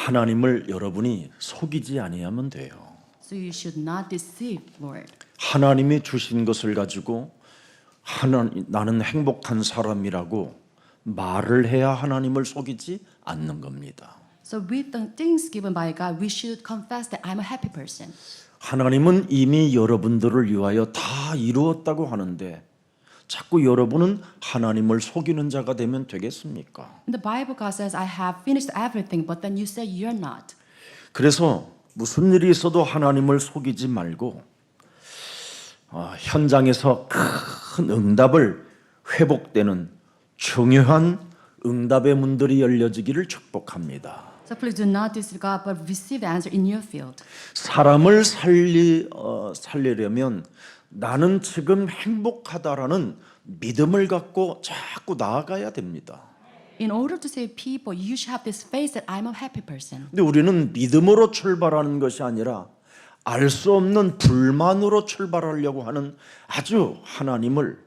하나님을 여러분이 속이지 아니하면 돼요. So you should not deceive, Lord. 하나님이 주신 것을 가지고 나는 행복한 사람이라고 말을 해야 하나님을 속이지 않는 겁니다. So with the things given by God, we should confess that I'm a happy person. 하나님은 이미 여러분들을 위하여 다 이루었다고 하는데 자꾸 여러분은 하나님을 속이는 자가 되면 되겠습니까? In the Bible, God says, I have finished everything, but then you say you're not. 그래서 무슨 일이 있어도 하나님을 속이지 말고 현장에서 큰 응답을 회복되는 중요한 응답의 문들이 열려지기를 축복합니다. So please do not deceive God, but receive the answer in your field. 사람을 살리려면 나는 지금 행복하다라는 믿음을 갖고 자꾸 나아가야 됩니다. In order to save people, you should have this faith that I'm a happy person. 근데 우리는 믿음으로 출발하는 것이 아니라 알 수 없는 불만으로 출발하려고 하는 아주 하나님을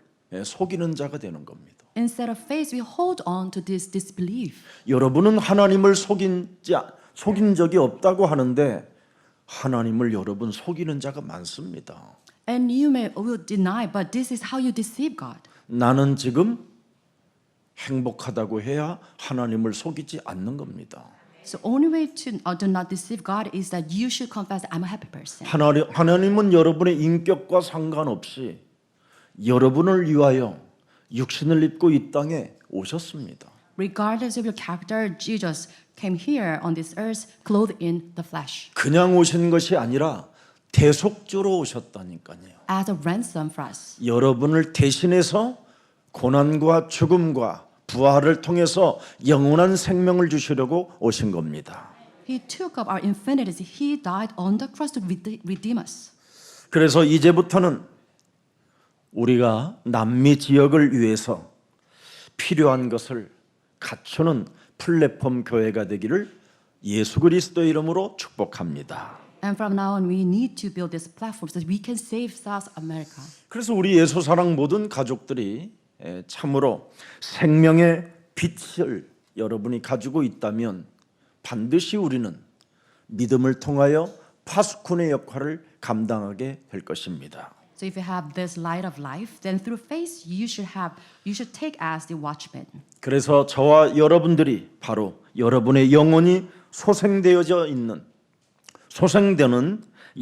속이는 자가 되는 겁니다. Instead of faith, we hold on to this disbelief. 여러분은 하나님을 속인 적이 없다고 하는데 하나님을 여러분 속이는 자가 많습니다. And you will deny, but this is how you deceive God. 나는 지금 행복하다고 해야 하나님을 속이지 않는 겁니다. So only way to do not deceive God is that you should confess that I'm a happy person. 하나님은 여러분의 인격과 상관없이 여러분을 위하여 육신을 입고 이 땅에 오셨습니다. Regardless of your character, Jesus came here on this earth clothed in the flesh. 그냥 오신 것이 아니라 대속주로 오셨다니까요. As a ransom for us. 여러분을 대신해서 고난과 죽음과 부활을 통해서 영원한 생명을 주시려고 오신 겁니다. He took up our infirmities. He died on the cross to redeem us. 그래서 이제부터는 우리가 남미 지역을 위해서 필요한 것을 갖추는 플랫폼 교회가 되기를 예수 그리스도의 이름으로 축복합니다. And from now on, we need to build this platform so that we can save South America. 그래서 우리 예수 사랑 모든 가족들이 참으로 생명의 빛을 여러분이 가지고 있다면 반드시 우리는 믿음을 통하여 파수꾼의 역할을 감당하게 될 것입니다. So if you have this light of life, then through faith you should take as the watchman. 그래서 저와 여러분들이 바로 여러분의 영혼이 소생되는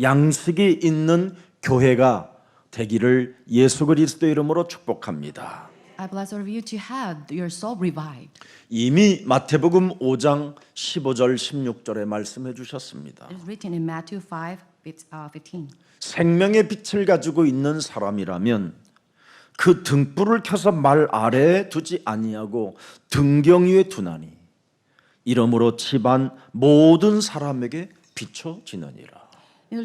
양식이 있는 교회가 되기를 예수 그리스도 이름으로 축복합니다. I bless all of you to have your soul revived. 이미 마태복음 5장 15절 16절에 말씀해 주셨습니다. It is written in Matthew 5:15. 생명의 빛을 가지고 있는 사람이라면 그 등불을 켜서 말 아래에 두지 아니하고 등경 위에 두나니 이러므로 집안 모든 사람에게 비춰지느니라.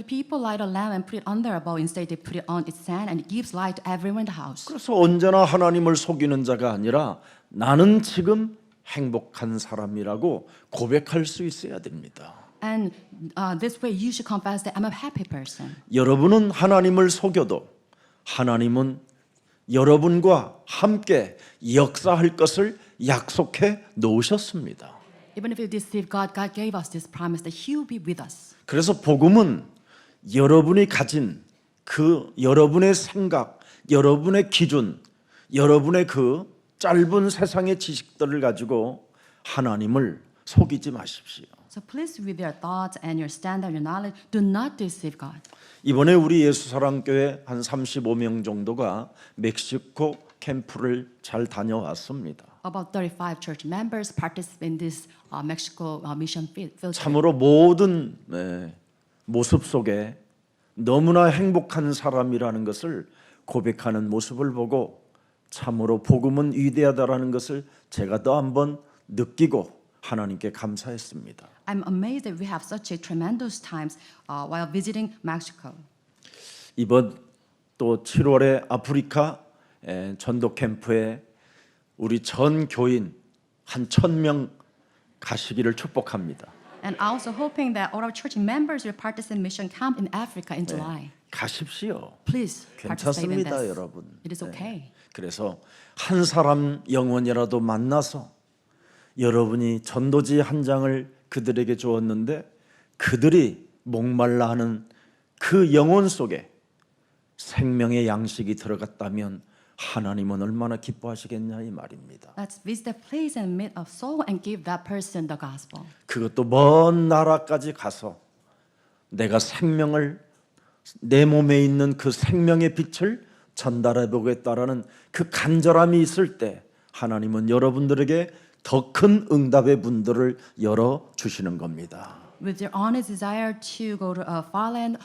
People light a lamp and put it under a bowl. Instead, they put it on its stand, and it gives light to everyone in the house. 그래서 언제나 하나님을 속이는 자가 아니라 나는 지금 행복한 사람이라고 고백할 수 있어야 됩니다. And this way, you should confess that I'm a happy person. 여러분은 하나님을 속여도 하나님은 여러분과 함께 역사할 것을 약속해 놓으셨습니다. Even if you deceive God, God gave us this promise that He will be with us. 그래서 복음은 여러분이 가진 그 여러분의 생각, 여러분의 기준, 여러분의 그 짧은 세상의 지식들을 가지고 하나님을 속이지 마십시오. So please, with your thoughts and your standard, your knowledge, do not deceive God. 이번에 우리 예수사랑교회 한 35명 정도가 멕시코 캠프를 잘 다녀왔습니다. About 35 church members participate in this Mexico mission field trip. 참으로 모든 모습 속에 너무나 행복한 사람이라는 것을 고백하는 모습을 보고 참으로 복음은 위대하다라는 것을 제가 또 한번 느끼고 하나님께 감사했습니다. I'm amazed that we have such a tremendous times while visiting Mexico. 이번 또 7월에 아프리카 전도 캠프에 우리 전 교인 한 1,000명 가시기를 축복합니다. And also hoping that all our church members will participate in mission camp in Africa in July. 가십시오. Please participate in 괜찮습니다, this. 여러분. It is okay. 그래서 한 사람 영혼이라도 만나서 여러분이 전도지 한 장을 그들에게 주었는데 그들이 목말라 하는 그 영혼 속에 생명의 양식이 들어갔다면 하나님은 얼마나 기뻐하시겠냐 이 말입니다. Let's visit that place and meet a soul and give that person the gospel. 그것도 먼 나라까지 가서 내가 생명을 내 몸에 있는 그 생명의 빛을 전달해 보겠다라는 그 간절함이 있을 때 하나님은 여러분들에게 더 큰 응답의 문들을 열어 주시는 겁니다. With your honest desire to go to a far land,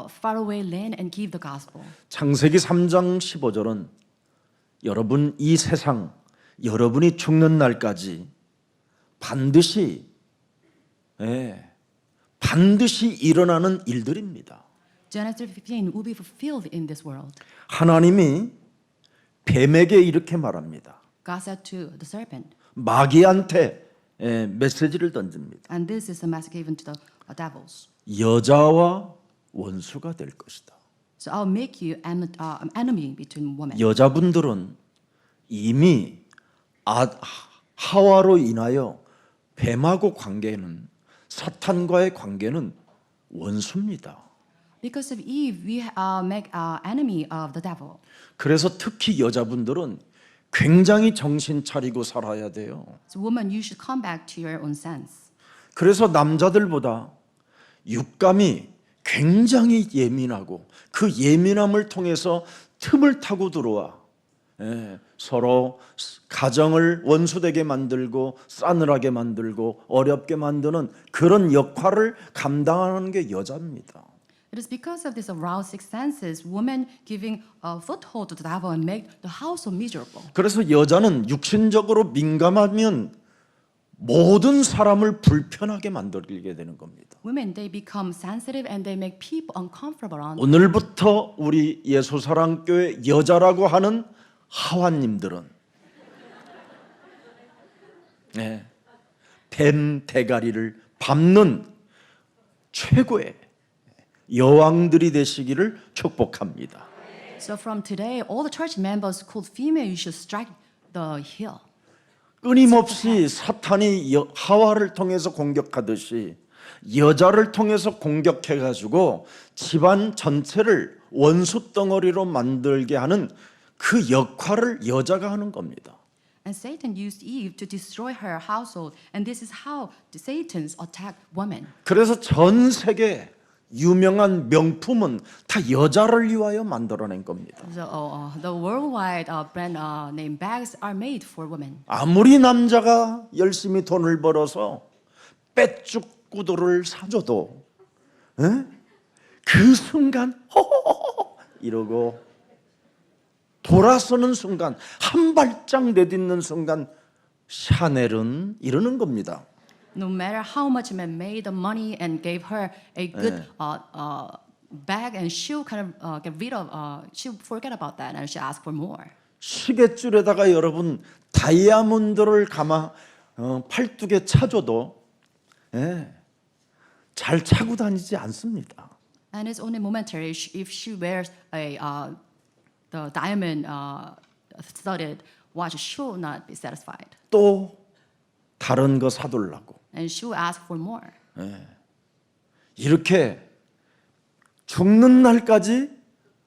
faraway land, and give the gospel. 창세기 3장 15절은 여러분 이 세상 여러분이 죽는 날까지 반드시 반드시 일어나는 일들입니다. Genesis 15 will be fulfilled in this world. 하나님이 뱀에게 이렇게 말합니다. God said to the serpent, 마귀한테 메시지를 던집니다. and this is the message given to the devils. 여자와 원수가 될 것이다. So I'll make you an enemy between women. 여자분들은 이미 하와로 인하여 뱀하고 관계는 사탄과의 관계는 원수입니다. Because of Eve, we make our enemy of the devil. 그래서 특히 여자분들은 굉장히 정신 차리고 살아야 돼요. So woman, you should come back to your own sense. 그래서 남자들보다 육감이 굉장히 예민하고 그 예민함을 통해서 틈을 타고 들어와 서로 가정을 원수되게 만들고 싸늘하게 만들고 어렵게 만드는 그런 역할을 감당하는 게 여자입니다. It is because of this aroused six senses, women giving a foothold to the devil and make the house so miserable. 그래서 여자는 육신적으로 민감하면 모든 사람을 불편하게 만들게 되는 겁니다. Women, they become sensitive and they make people uncomfortable around them. 오늘부터 우리 예수사랑교회 여자라고 하는 하와님들은 뱀 대가리를 밟는 최고의 여왕들이 되시기를 축복합니다. So from today, all the church members called female, you should strike the heel. 끊임없이 사탄이 하와를 통해서 공격하듯이 여자를 통해서 공격해가지고 집안 전체를 원수 덩어리로 만들게 하는 그 역할을 여자가 하는 겁니다. And Satan used Eve to destroy her household, and this is how the Satans attack women. 그래서 전 세계 유명한 명품은 다 여자를 위하여 만들어낸 겁니다. So the worldwide brand name bags are made for women. 아무리 남자가 열심히 돈을 벌어서 빼쭉 구두를 사줘도 그 순간 호호호 이러고 돌아서는 순간 한 발짝 내딛는 순간 샤넬은 이러는 겁니다. No matter how much man made the money and gave her a good bag, and she'll kind of get rid of, she'll forget about that and she'll ask for more. 시계줄에다가 여러분 다이아몬드를 감아 팔뚝에 차줘도 잘 차고 다니지 않습니다. And it's only momentary if she wears the diamond studded watch. She will not be satisfied, 또 다른 거 사둘라고 and she will ask for more. 이렇게 죽는 날까지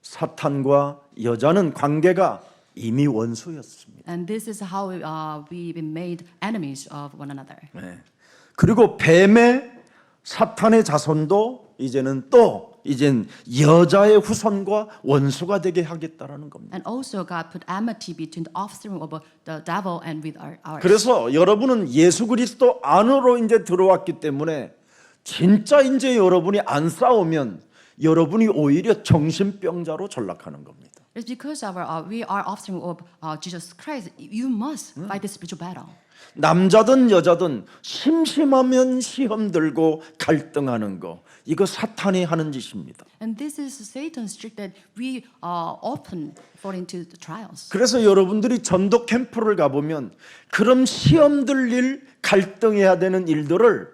사탄과 여자는 관계가 이미 원수였습니다. And this is how we've been made enemies of one another. 그리고 뱀의 사탄의 자손도 이제는 여자의 후손과 원수가 되게 하겠다라는 겁니다. And also God put enmity between the offspring of the devil and with ours. 그래서 여러분은 예수 그리스도 안으로 이제 들어왔기 때문에 진짜 이제 여러분이 안 싸우면 여러분이 오히려 정신병자로 전락하는 겁니다. It's because we are offspring of Jesus Christ. You must fight this spiritual battle. 남자든 여자든 심심하면 시험 들고 갈등하는 거 이거 사탄이 하는 짓입니다. And this is Satan's trick that we often fall into the trials. 그래서 여러분들이 전도 캠프를 가보면 그런 시험 들 일, 갈등해야 되는 일들을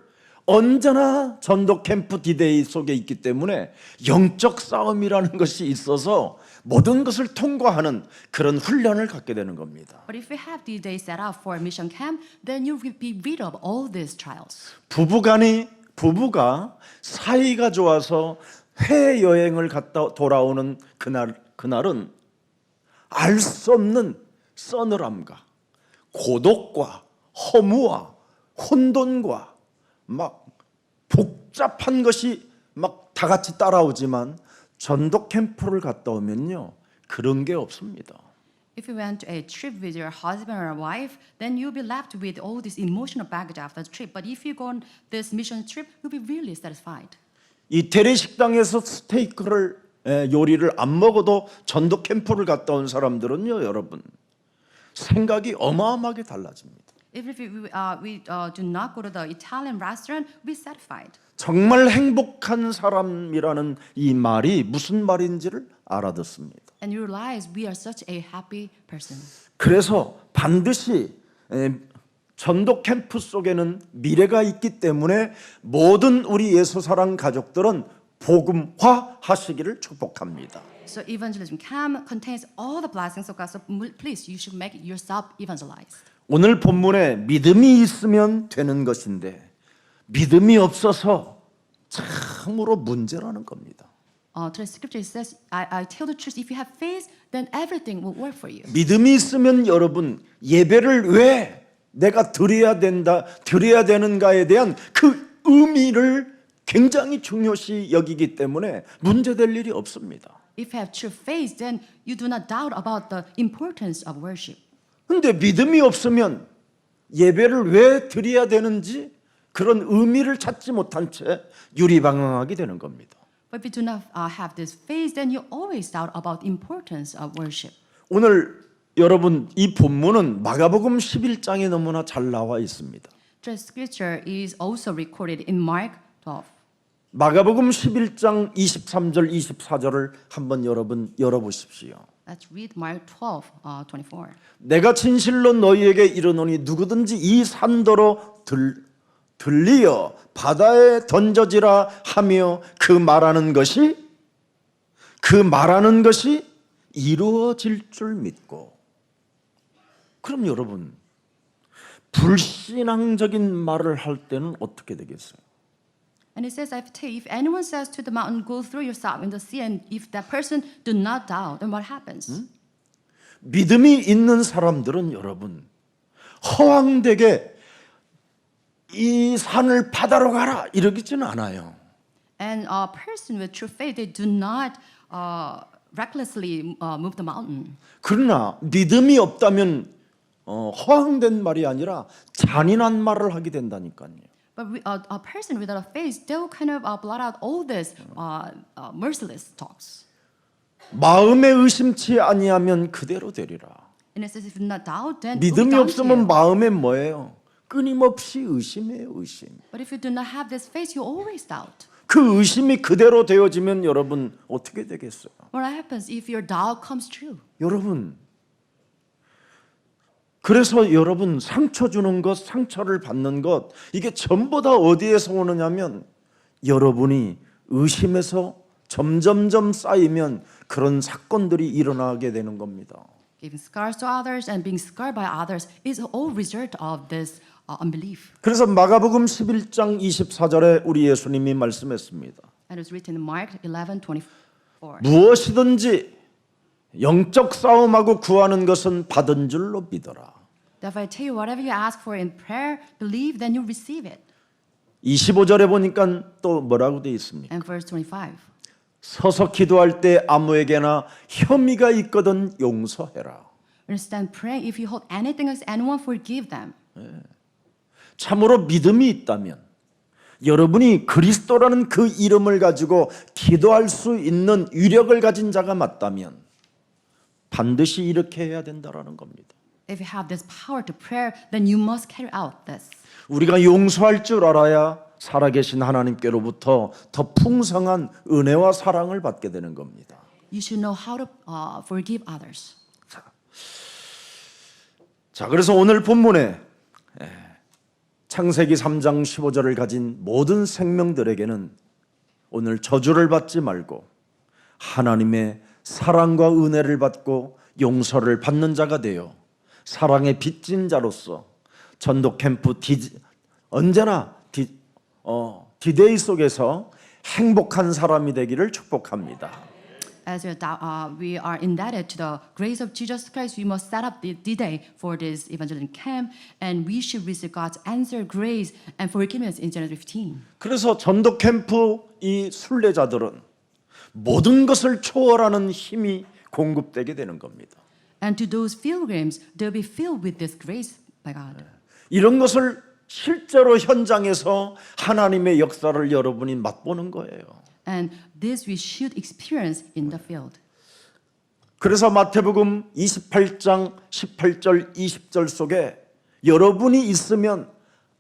언제나 전도 캠프 디데이 속에 있기 때문에 영적 싸움이라는 것이 있어서 모든 것을 통과하는 그런 훈련을 갖게 되는 겁니다. But if you have these days set out for a mission camp, then you will be rid of all these trials. 부부가 사이가 좋아서 해외 여행을 갔다 돌아오는 그날은 알 수 없는 서늘함과 고독과 허무와 혼돈과 막 복잡한 것이 막 다 같이 따라오지만 전도 캠프를 갔다 오면요 그런 게 없습니다. If you went to a trip with your husband or wife, then you'll be left with all this emotional baggage after the trip. But if you go on this mission trip, you'll be really satisfied. 이태리 식당에서 스테이크를 요리를 안 먹어도 전도 캠프를 갔다 온 사람들은요 여러분 생각이 어마어마하게 달라집니다. If we do not go to the Italian restaurant, we'll be satisfied. 정말 행복한 사람이라는 이 말이 무슨 말인지를 알아듣습니다. And you realize we are such a happy person. 그래서 반드시 전도 캠프 속에는 미래가 있기 때문에 모든 우리 예수사랑 가족들은 복음화 하시기를 축복합니다. So evangelism camp contains all the blessings of God. So please, you should make yourself evangelized. 오늘 본문에 믿음이 있으면 되는 것인데 믿음이 없어서 참으로 문제라는 겁니다. Today's scripture says, I tell the truth, if you have faith, then everything will work for you. 믿음이 있으면 여러분 예배를 왜 내가 드려야 되는가에 대한 그 의미를 굉장히 중요시 여기기 때문에 문제될 일이 없습니다. If you have true faith, then you do not doubt about the importance of worship. 근데 믿음이 없으면 예배를 왜 드려야 되는지 그런 의미를 찾지 못한 채 유리방황하게 되는 겁니다. But if you do not have this faith, then you always doubt about the importance of worship. 오늘 여러분 이 본문은 마가복음 11장에 너무나 잘 나와 있습니다. Today's scripture is also recorded in Mark 12. 마가복음 11장 23절 24절을 한번 여러분 열어보십시오. Let's read Mark 12, 24. 내가 진실로 너희에게 이르노니 누구든지 이 산더러 들리어 바다에 던져지라 하며 그 말하는 것이 이루어질 줄 믿고. 그럼 여러분 불신앙적인 말을 할 때는 어떻게 되겠어요? And it says, if anyone says to the mountain, go through yourself in the sea, and if that person do not doubt, then what happens? 믿음이 있는 사람들은 여러분 허황되게 이 산을 바다로 가라 이러지는 않아요. And a person with true faith, they do not recklessly move the mountain. 그러나 믿음이 없다면 허황된 말이 아니라 잔인한 말을 하게 된다니까요. But a person without a faith, they'll kind of blot out all this merciless talks. 마음에 의심치 아니하면 그대로 되리라. And it says, if you do not doubt, then it will be 믿음이 done to 없으면 you. 마음에 뭐예요? 끊임없이 의심해요, 의심. But if you do not have this faith, you always doubt. 그 의심이 그대로 되어지면 여러분 어떻게 되겠어요? What happens if your doubt comes true? 여러분 그래서 여러분 상처 주는 것, 상처를 받는 것 이게 전부 다 어디에서 오느냐면 여러분이 의심해서 점점점 쌓이면 그런 사건들이 일어나게 되는 겁니다. Giving scars to others and being scarred by others is all result of this unbelief. 그래서 마가복음 11장 24절에 우리 예수님이 말씀했습니다. And it's written in Mark 11:24. 무엇이든지 영적 싸움하고 구하는 것은 받은 줄로 믿어라. Therefore I tell you, whatever you ask for in prayer, believe, then you receive it. 25절에 보니까 또 뭐라고 돼 있습니까? And verse 25. 서서 기도할 때 아무에게나 혐의가 있거든 용서해라. When you stand praying, if you hold anything against anyone, forgive them. 참으로 믿음이 있다면 여러분이 그리스도라는 그 이름을 가지고 기도할 수 있는 위력을 가진 자가 맞다면 반드시 이렇게 해야 된다라는 겁니다. If you have this power to prayer, then you must carry out this. 우리가 용서할 줄 알아야 살아계신 하나님께로부터 더 풍성한 은혜와 사랑을 받게 되는 겁니다. You should know how to forgive others. 자, 그래서 오늘 본문에 창세기 3장 15절을 가진 모든 생명들에게는 오늘 저주를 받지 말고 하나님의 사랑과 은혜를 받고 용서를 받는 자가 되어 사랑의 빚진 자로서 전도 캠프 언제나 디데이 속에서 행복한 사람이 되기를 축복합니다. As we are indebted to the grace of Jesus Christ, we must set up the D-Day for this evangelism camp, and we should receive God's answer, grace, and forgiveness in January 15. 그래서 전도 캠프 이 순례자들은 모든 것을 초월하는 힘이 공급되게 되는 겁니다. And to those pilgrims, they'll be filled with this grace by God. 이런 것을 실제로 현장에서 하나님의 역사를 여러분이 맛보는 거예요. And this we should experience in the field. 그래서 마태복음 28장 18절 20절 속에 여러분이 있으면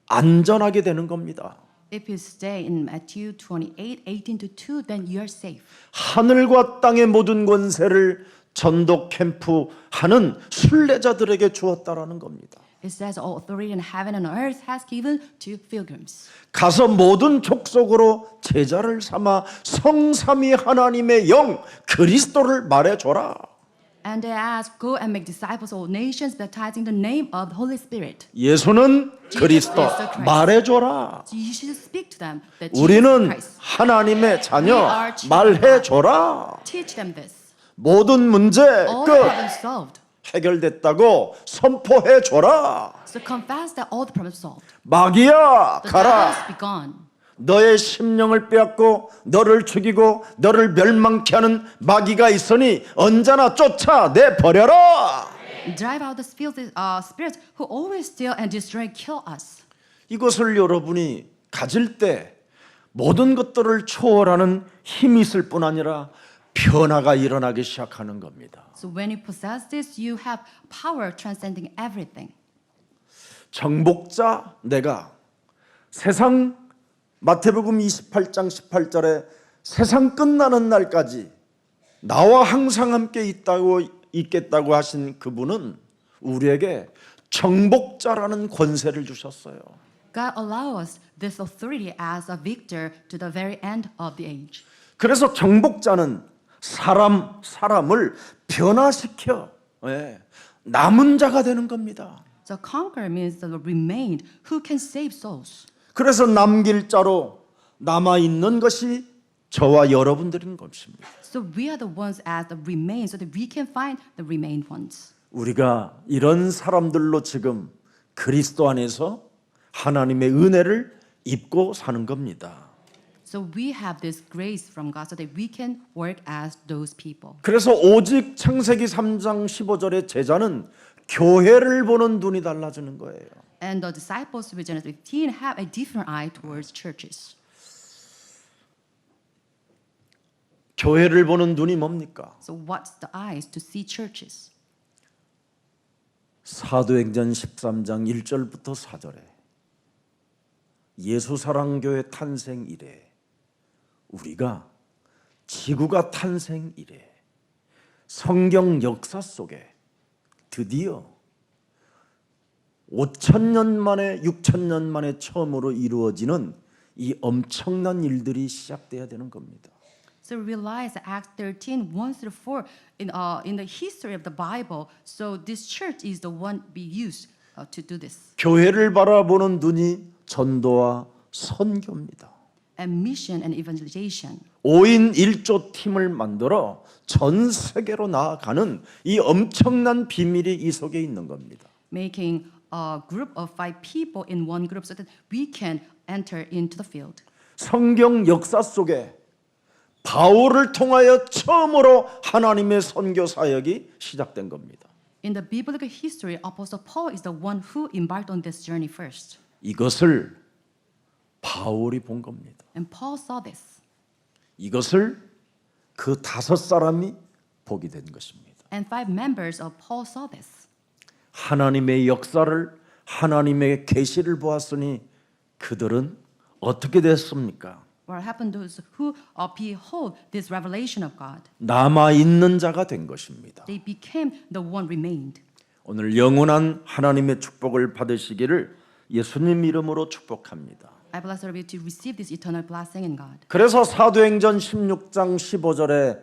안전하게 되는 겁니다. If you stay in Matthew 28, 18-2, then you are safe. 하늘과 땅의 모든 권세를 전도 캠프 하는 순례자들에게 주었다라는 겁니다. It says all authority in heaven and earth has given to pilgrims. 가서 모든 족속으로 제자를 삼아 성삼위 하나님의 영 그리스도를 말해줘라. And they ask, go and make disciples of all nations, baptizing the name of the Holy Spirit. 예수는 그리스도 is the Christ. 말해줘라. So you should speak to them that Jesus is 우리는 Christ. 하나님의 자녀 We are children of 말해줘라. Teach them this. 모든 문제 All 끝 the problems solved. 해결됐다고 선포해줘라. So confess that all the problems solved. 마귀야 The 가라. devils be gone. 너의 심령을 빼앗고 너를 죽이고 너를 멸망케 하는 마귀가 있으니 언제나 쫓아내버려라. Drive out the spirits who always steal and destroy, kill us. 이것을 여러분이 가질 때 모든 것들을 초월하는 힘이 있을 뿐 아니라 변화가 일어나기 시작하는 겁니다. So when you possess this, you have power transcending everything. 정복자 내가 세상 마태복음 28장 18절에 세상 끝나는 날까지 나와 항상 함께 있겠다고 하신 그분은 우리에게 정복자라는 권세를 주셨어요. God allows us this authority as a victor to the very end of the age. 그래서 정복자는 사람을 변화시켜 남은 자가 되는 겁니다. So conquer means the remained who can save souls. 그래서 남길 자로 남아 있는 것이 저와 여러분들인 것입니다. So we are the ones as the remain, so that we can find the remained ones. 우리가 이런 사람들로 지금 그리스도 안에서 하나님의 은혜를 입고 사는 겁니다. So we have this grace from God so that we can work as those people. 그래서 오직 창세기 3장 15절의 제자는 교회를 보는 눈이 달라지는 거예요. And the disciples of Genesis 15 have a different eye towards churches. 교회를 보는 눈이 뭡니까? So what's the eyes to see churches? 사도행전 13장 1절부터 4절에 예수사랑교회 탄생 이래 우리가 지구가 탄생 이래 성경 역사 속에 드디어 5,000년 만에 6,000년 만에 처음으로 이루어지는 이 엄청난 일들이 시작돼야 되는 겁니다. So realize that Acts 13, 1-4 in the history of the Bible. So this church is the one be used to do this. 교회를 바라보는 눈이 전도와 선교입니다. And mission and evangelization. 5인 1조 팀을 만들어 전 세계로 나아가는 이 엄청난 비밀이 이 속에 있는 겁니다. Making a group of 5 people in one group so that we can enter into the field. 성경 역사 속에 바울을 통하여 처음으로 하나님의 선교 사역이 시작된 겁니다. In the biblical history, Apostle Paul is the one who embarked on this journey first. 이것을 바울이 본 겁니다. And Paul saw this. 이것을 그 5사람이 보게 된 것입니다. And 5 members of Paul saw this. 하나님의 역사를 하나님의 계시를 보았으니 그들은 어떻게 됐습니까? What happened to those who behold this revelation of God? 남아 있는 자가 된 것입니다. They became the one remained. 오늘 영원한 하나님의 축복을 받으시기를 예수님 이름으로 축복합니다. I bless all of you to receive this eternal blessing in God. 그래서 사도행전 16장 15절에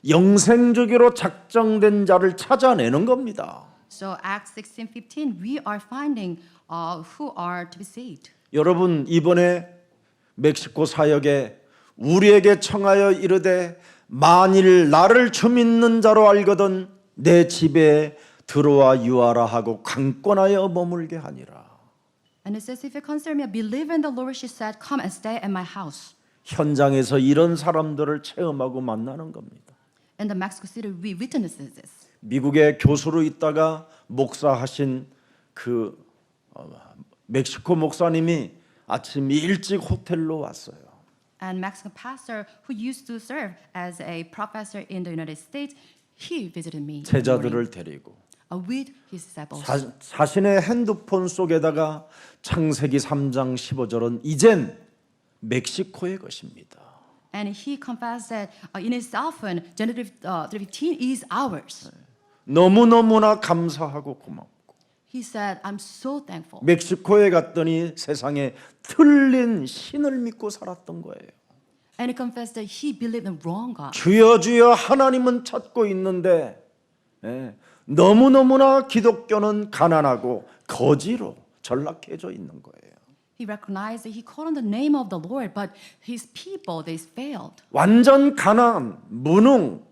영생주기로 작정된 자를 찾아내는 겁니다. So Acts 16:15, we are finding who are to be saved. 여러분 이번에 멕시코 사역에 우리에게 청하여 이르되 만일 나를 주 믿는 자로 알거든 내 집에 들어와 유하라 하고 강권하여 머물게 하니라. And it says, if you consider me, believe in the Lord, she said, come and stay at my house. 현장에서 이런 사람들을 체험하고 만나는 겁니다. In the Mexico City, we witnessed this. 미국에 교수로 있다가 목사하신 그 멕시코 목사님이 아침 일찍 호텔로 왔어요. And Mexican pastor who used to serve as a professor in the United States, he visited me in the morning, 제자들을 데리고 with his disciples. 자신의 핸드폰 속에다가 창세기 3장 15절은 이젠 멕시코의 것입니다. And he confessed that in his cell phone, Genesis 3:15 is ours. 너무너무나 감사하고 고맙고 He said, I'm so thankful. 멕시코에 갔더니 세상에 틀린 신을 믿고 살았던 거예요. And he confessed that he believed in wrong God. 주여 주여 하나님은 찾고 있는데 너무너무나 기독교는 가난하고 거지로 전락해져 있는 거예요. He recognized that he called on the name of the Lord, but his people, they failed. 완전 가난, 무능,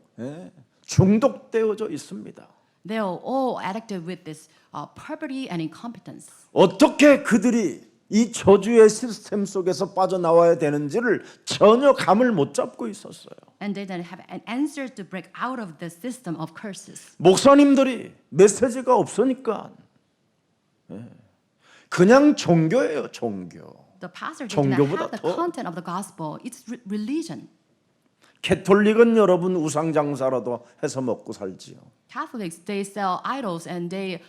중독되어져 있습니다. They are all addicted with this poverty and incompetence. 어떻게 그들이 이 저주의 시스템 속에서 빠져나와야 되는지를 전혀 감을 못 잡고 있었어요. And they didn't have an answer to break out of the system of curses. 목사님들이 메시지가 없으니까 그냥 종교예요, 종교. The pastor did not 종교보다 have the 더. content of the gospel. It's religion. 캐톨릭은 여러분 우상 장사라도 해서 먹고 살지요. Catholics, they sell idols and they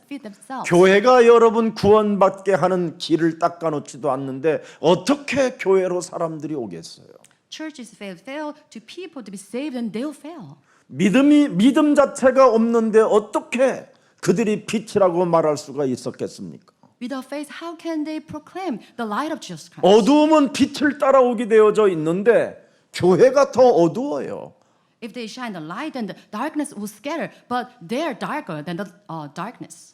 feed themselves. 교회가 여러분 구원받게 하는 길을 닦아놓지도 않는데 어떻게 교회로 사람들이 오겠어요? Churches fail to people to be saved and they'll fail. 믿음 자체가 없는데 어떻게 그들이 빛이라고 말할 수가 있었겠습니까? Without faith, how can they proclaim the light of Jesus Christ? 어두움은 빛을 따라오게 되어져 있는데 교회가 더 어두워요. If they shine the light, then the darkness will scatter, but they are darker than the darkness.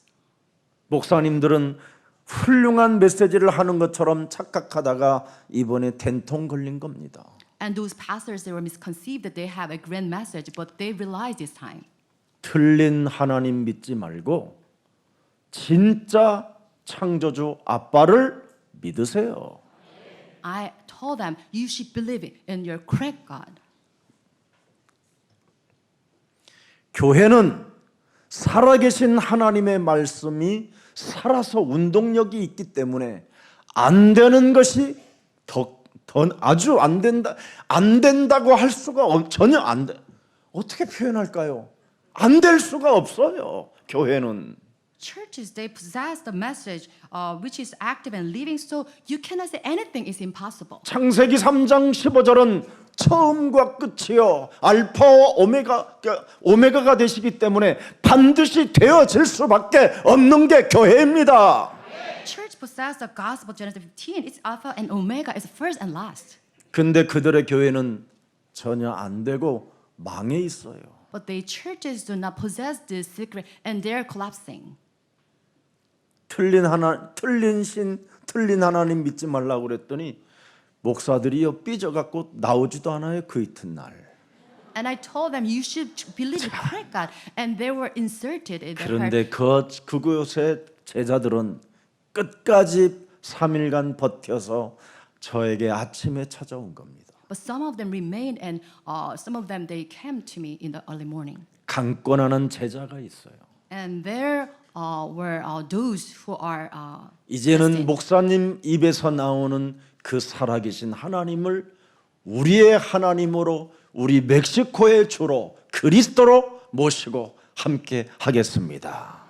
목사님들은 훌륭한 메시지를 하는 것처럼 착각하다가 이번에 된통 걸린 겁니다. And those pastors, they were misconceived that they have a grand message, but they realized this time. 틀린 하나님 믿지 말고 진짜 창조주 아빠를 믿으세요. I told them, you should believe in your correct God. 교회는 살아계신 하나님의 말씀이 살아서 운동력이 있기 때문에 안 되는 것이 더 아주 안 된다고 할 수가 전혀 안 돼. 어떻게 표현할까요? 안 될 수가 없어요. 교회는. Churches, they possess the message which is active and living, so you cannot say anything is impossible. 창세기 3장 15절은 처음과 끝이요 알파와 오메가가 되시기 때문에 반드시 되어질 수밖에 없는 게 교회입니다. Church possess the gospel, Genesis 15. It's Alpha and Omega. It's first and last. 근데 그들의 교회는 전혀 안 되고 망해 있어요. But the churches do not possess this secret, and they're collapsing. 틀린 하나님 믿지 말라고 그랬더니 목사들이요 삐져갖고 나오지도 않아요 그 이튿날. And I told them you should believe in correct God, and they were inserted in their 그런데 heart. 그곳의 제자들은 끝까지 3일간 버텨서 저에게 아침에 찾아온 겁니다. But some of them remained, and some of them they came to me in the early morning. 강권하는 제자가 있어요. And there were those who are 이제는 목사님 입에서 나오는 그 살아계신 하나님을 우리의 하나님으로 우리 멕시코의 주로 그리스도로 모시고 함께 하겠습니다.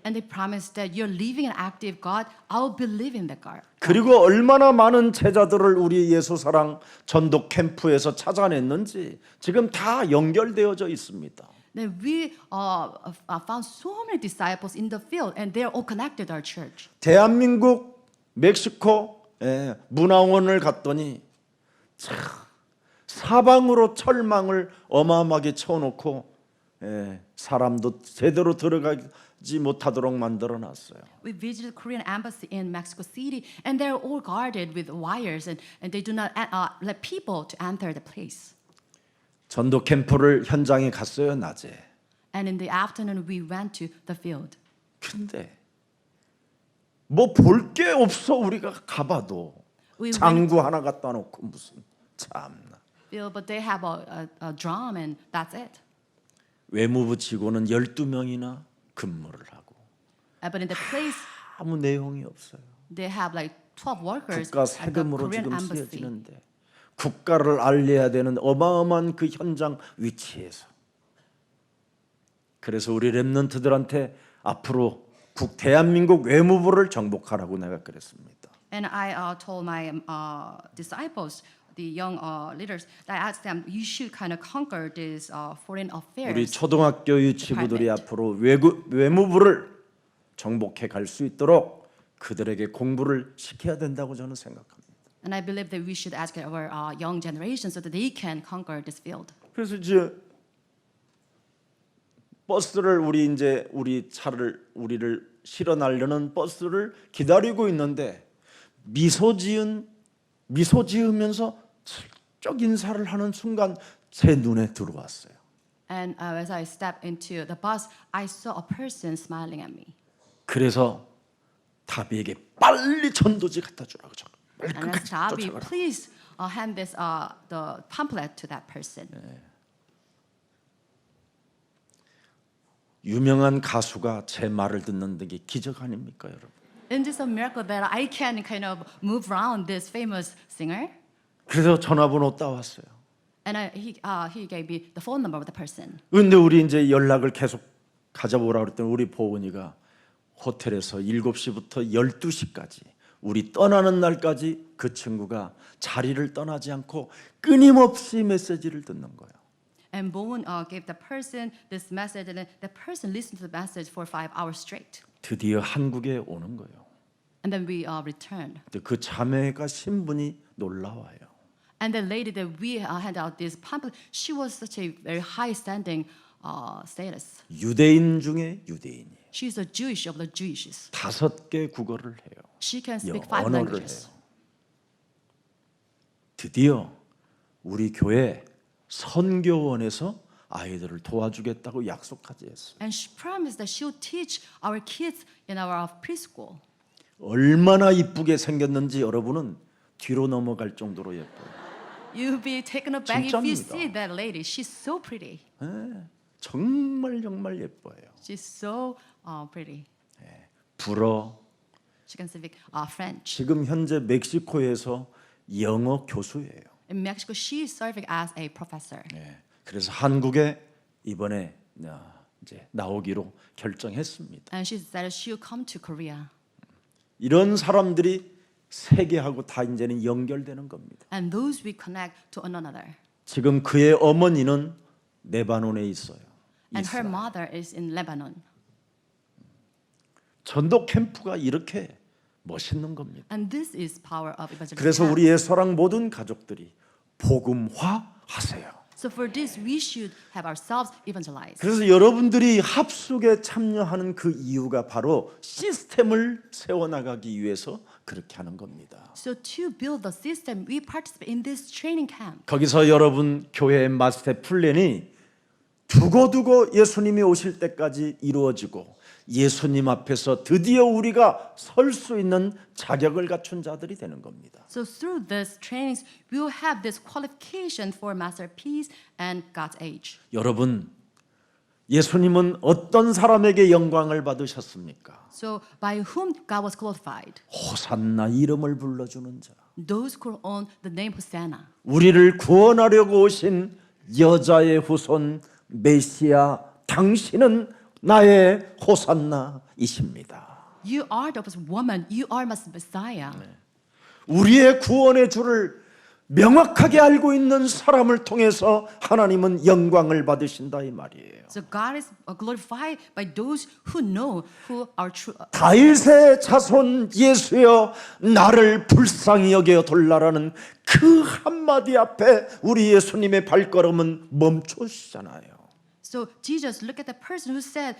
and they promised that you're living an active God. I'll believe in that God. 그리고 얼마나 많은 제자들을 우리 예수사랑 전도 캠프에서 찾아냈는지 지금 다 연결되어져 있습니다. Then we found so many disciples in the field, and they're all connected to our church. 대한민국 멕시코 문화원을 갔더니 참 사방으로 철망을 어마어마하게 쳐놓고 사람도 제대로 들어가지 못하도록 만들어놨어요. We visited Korean embassy in Mexico City, and they're all guarded with wires, and they do not let people to enter the place. 전도 캠프를 현장에 갔어요, 낮에. And in the afternoon, we went to the field. 근데 뭐 볼 게 없어. 우리가 가봐도 We 장구 하나 갖다 놓고 무슨 참나. field, but they have a drum, and that's it. 외무부 직원은 12명이나 근무를 하고 But in the place, 아무 내용이 없어요. they have like 12 workers 국가 at the 세금으로 Korean 지금 embassy. 쓰여지는데 국가를 알려야 되는 어마어마한 그 현장 위치에서. 그래서 우리 렘넌트들한테 앞으로 대한민국 외무부를 정복하라고 내가 그랬습니다. And I told my disciples, the young leaders, that I asked them, you should kind of conquer this foreign 우리 affairs. 초등학교 유치부들이 앞으로 외무부를 정복해 갈 수 있도록 그들에게 공부를 시켜야 된다고 저는 생각합니다. And I believe that we should ask our young generation so that they can conquer this field. 그래서 이제 버스를 우리를 실어 나르는 버스를 기다리고 있는데 미소 지으면서 슬쩍 인사를 하는 순간 제 눈에 들어왔어요. And as I stepped into the bus, I saw a person smiling at me. 그래서 다비에게 빨리 전도지 갖다 주라고 빨리 And I 끝까지 said, Abby, 쫓아가라. please hand this the pamphlet to that person. 유명한 가수가 제 말을 듣는 게 기적 아닙니까, 여러분? Isn't this a miracle that I can kind of move around this famous singer? 그래서 전화번호 따왔어요. And he gave me the phone number of the person. 근데 우리 이제 연락을 계속 가져보라 그랬더니 우리 보은이가 호텔에서 7시부터 12시까지 우리 떠나는 날까지 그 친구가 자리를 떠나지 않고 끊임없이 메시지를 듣는 거예요. And Bowen gave the person this message, and the person listened to the message for 5 hours straight. 드디어 한국에 오는 거예요. And then we returned. 근데 그 자매가 신분이 놀라워요. And the lady that we handed out this pamphlet, she was such a very high-standing status. 유대인 중에 유대인이에요. She's a Jewish of the Jewishes. 5개 국어를 해요. She can speak 5 언어를 languages. 해요. 드디어 우리 교회 선교원에서 아이들을 도와주겠다고 약속하지 했어요. And she promised that she'll teach our kids in our preschool. 얼마나 이쁘게 생겼는지 여러분은 뒤로 넘어갈 정도로 예뻐요. You'll be taken aback if you 진짜입니다. see that lady. She's so pretty. 정말 예뻐요. She's so pretty. 불어. She can speak French. 지금 현재 멕시코에서 영어 교수예요. In Mexico, she is serving as a professor. 그래서 한국에 이번에 이제 나오기로 결정했습니다. And she said she'll come to Korea. 이런 사람들이 세계하고 다 이제는 연결되는 겁니다. And those we connect to one another. 지금 그의 어머니는 레바논에 있어요. And her mother is in Lebanon. 전도 캠프가 이렇게 멋있는 겁니다. And this is power of evangelism. 그래서 우리 예서랑 모든 가족들이 복음화하세요. So for this, we should have ourselves evangelized. 그래서 여러분들이 합숙에 참여하는 그 이유가 바로 시스템을 세워나가기 위해서 그렇게 하는 겁니다. So to build the system, we participate in this training camp. 거기서 여러분 교회의 마스터 플랜이 두고두고 예수님이 오실 때까지 이루어지고 예수님 앞에서 드디어 우리가 설 수 있는 자격을 갖춘 자들이 되는 겁니다. So through this trainings, we will have this qualification for masterpiece and God's age. 여러분, 예수님은 어떤 사람에게 영광을 받으셨습니까? So by whom God was glorified? 호산나 이름을 불러주는 자. Those who own the name Hosanna. 우리를 구원하려고 오신 여자의 후손 메시아 당신은 나의 호산나이십니다. You are the woman. You are my Messiah. 우리의 구원의 주를 명확하게 알고 있는 사람을 통해서 하나님은 영광을 받으신다 이 말이에요. So God is glorified by those who know who are true. 다윗의 자손 예수여 나를 불쌍히 여겨 돌라라는 그 한마디 앞에 우리 예수님의 발걸음은 멈추시잖아요. So Jesus, look at the person who said,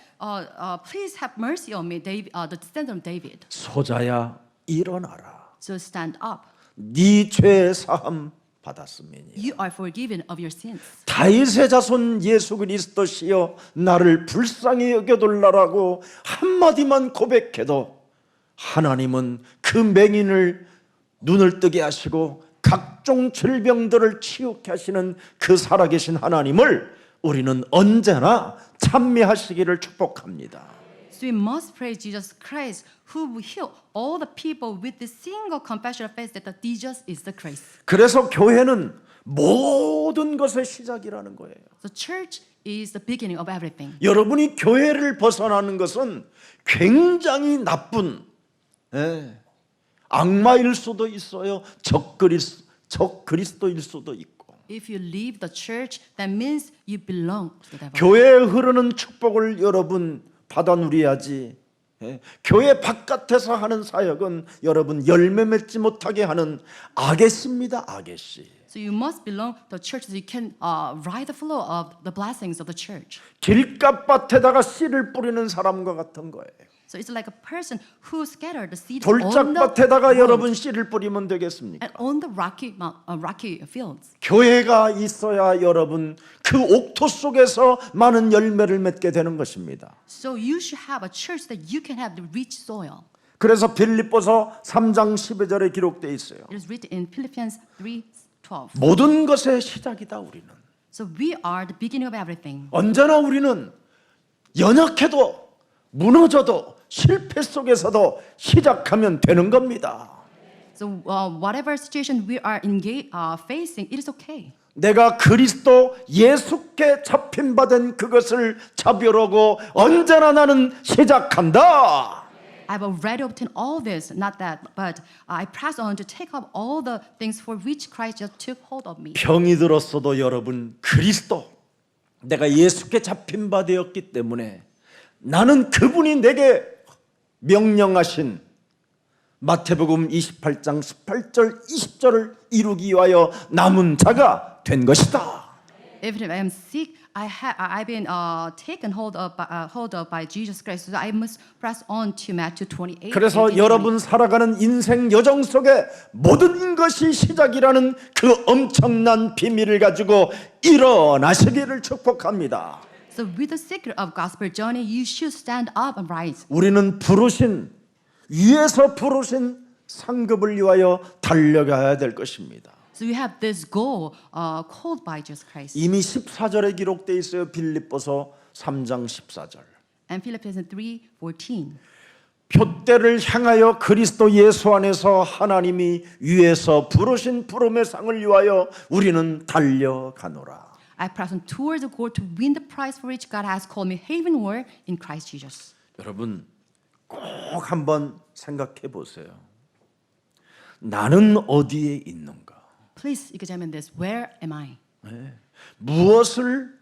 "Please have mercy on me, David, the descendant of David." 소자야 일어나라. So stand up. 네 죄 사함 받았음이니. You are forgiven of your sins. 다윗의 자손 예수 그리스도시여 나를 불쌍히 여겨둘라라고 한마디만 고백해도 하나님은 그 맹인을 눈을 뜨게 하시고 각종 질병들을 치유케 하시는 그 살아계신 하나님을 우리는 언제나 찬미하시기를 축복합니다. So we must praise Jesus Christ, who will heal all the people with the single compassionate faith that Jesus is the Christ. 그래서 교회는 모든 것의 시작이라는 거예요. The church is the beginning of everything. 여러분이 교회를 벗어나는 것은 굉장히 나쁜 악마일 수도 있어요. 적 그리스도일 수도 있고. If you leave the church, that means you belong to the devil. 교회에 흐르는 축복을 여러분 받아 누려야지. 교회 바깥에서 하는 사역은 여러분 열매 맺지 못하게 하는 아게씨입니다. 아게씨. So you must belong to the church so you can ride the flow of the blessings of the church. 길가밭에다가 씨를 뿌리는 사람과 같은 거예요. So it's like a person who scattered the seed on the 돌짝밭에다가 ground 여러분 씨를 뿌리면 되겠습니까? and on the rocky fields. 교회가 있어야 여러분 그 옥토 속에서 많은 열매를 맺게 되는 것입니다. So you should have a church that you can have the rich soil. 그래서 빌립보서 3장 12절에 기록되어 있어요. It is written in Philippians 3:12. 모든 것의 시작이다 우리는. So we are the beginning of everything. 언제나 우리는 연약해도 무너져도 실패 속에서도 시작하면 되는 겁니다. So whatever situation we are facing, it is okay. 내가 그리스도 예수께 잡힌 바 된 그것을 잡으려고 언제나 나는 시작한다. I've already obtained all this, not that, but I press on to take up all the things for which Christ just took hold of me. 병이 들었어도 여러분 그리스도 내가 예수께 잡힌 바 되었기 때문에 나는 그분이 내게 명령하신 마태복음 28장 18절 20절을 이루기 위하여 남은 자가 된 것이다. Even if I am sick, I've been taken hold of by Jesus Christ. So I must press on to Matthew 28. 그래서 18, 여러분 살아가는 인생 여정 속에 모든 것이 시작이라는 그 엄청난 비밀을 가지고 일어나시기를 축복합니다. So with the secret of gospel journey, you should stand up and rise. 우리는 위에서 부르신 상급을 위하여 달려가야 될 것입니다. So you have this goal called by Jesus Christ. 이미 14절에 기록되어 있어요. 빌립보서 3장 14절. And Philippians 3:14. 표대를 향하여 그리스도 예수 안에서 하나님이 위에서 부르신 부름의 상을 위하여 우리는 달려가노라. I press on towards the goal to win the prize for which God has called me heavenward in Christ Jesus. 여러분 꼭 한번 생각해 보세요. 나는 어디에 있는가? Please examine this. Where am I? 무엇을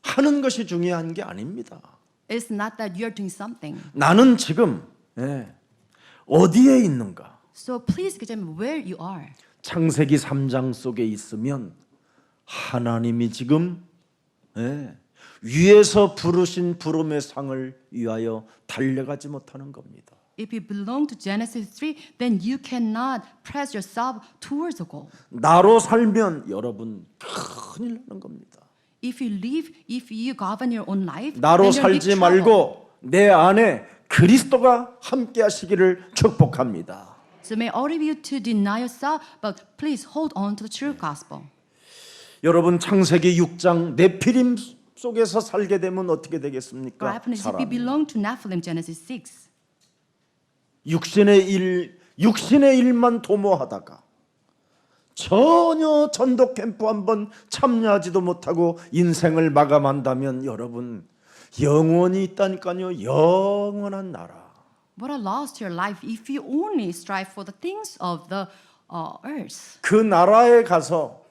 하는 것이 중요한 게 아닙니다. It's not that you're doing something. 나는 지금 어디에 있는가? So please examine where you are. 창세기 3장 속에 있으면 하나님이 지금 위에서 부르신 부름의 상을 위하여 달려가지 못하는 겁니다. If you belong to Genesis 3, then you cannot press yourself towards the goal. 나로 살면 여러분 큰일 나는 겁니다. If you govern your own life, 나로 then you'll be 살지 trouble. 말고 내 안에 그리스도가 함께 하시기를 축복합니다. So may all of you to deny yourself, but please hold on to the true gospel. 여러분 창세기 6장 네피림 속에서 살게 되면 어떻게 What 되겠습니까? happens if you 사람이 belong to Nephilim, Genesis 6? 육신의 일만 도모하다가 전혀 전도 캠프 한번 참여하지도 못하고 인생을 마감한다면 여러분 영원히 있다니까요. 영원한 나라. What a loss to your life if you only strive for the things of the earth. 그 나라에 가서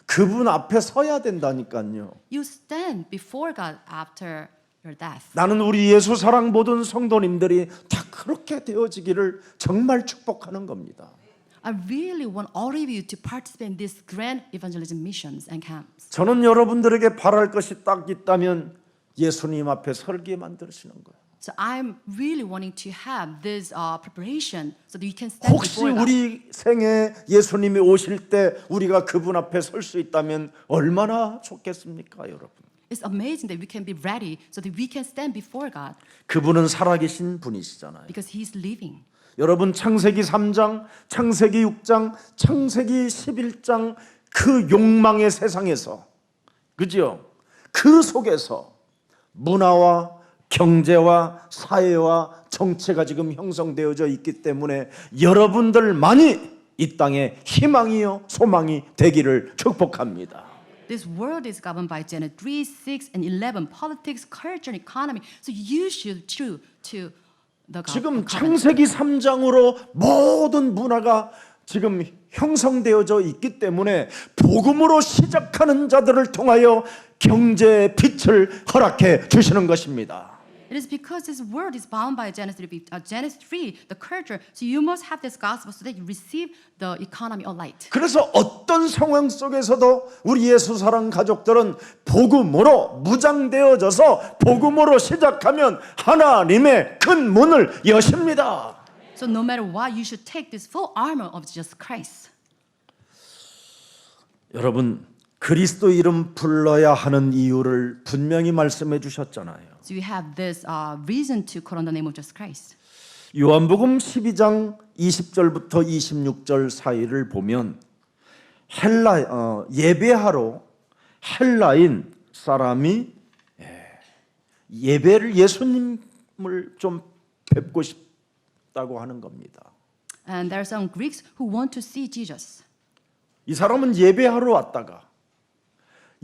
그분 앞에 서야 된다니까요. You stand before God after your death. 나는 우리 예수 사랑 모든 성도님들이 다 그렇게 되어지기를 정말 축복하는 겁니다. I really want all of you to participate in these grand evangelism missions and camps. 저는 여러분들에게 바랄 것이 딱 있다면 예수님 앞에 설게 만드시는 거예요. So I'm really wanting to have this preparation so that you can stand 혹시 before God. 우리 생에 예수님이 오실 때 우리가 그분 앞에 설 수 있다면 얼마나 좋겠습니까, 여러분? It's amazing that we can be ready so that we can stand before God 그분은 살아계신 분이시잖아요. because He's living. 여러분 창세기 3장, 창세기 6장, 창세기 11장 그 욕망의 세상에서 그죠? 그 속에서 문화와 경제와 사회와 정체가 지금 형성되어져 있기 때문에 여러분들만이 이 땅에 희망이요 소망이 되기를 축복합니다. This world is governed by Genesis 3, 6, and 11, politics, culture, and economy. So you should true to the God. 지금 창세기 3장으로 모든 문화가 지금 형성되어져 있기 때문에 복음으로 시작하는 자들을 통하여 경제의 빛을 허락해 주시는 것입니다. It is because this world is bound by Genesis 3, the culture. So you must have this gospel so that you receive the economy of light. 그래서 어떤 상황 속에서도 우리 예수 사랑 가족들은 복음으로 무장되어져서 복음으로 시작하면 하나님의 큰 문을 여십니다. So no matter what, you should take this full armor of Jesus Christ. 여러분 그리스도 이름 불러야 하는 이유를 분명히 말씀해 주셨잖아요. So you have this reason to call on the name of Jesus Christ. 요한복음 12장 20절부터 26절 사이를 보면 예배하러 헬라인 사람이 예배를 예수님을 좀 뵙고 싶다고 하는 겁니다. And there are some Greeks who want to see Jesus. 이 사람은 예배하러 왔다가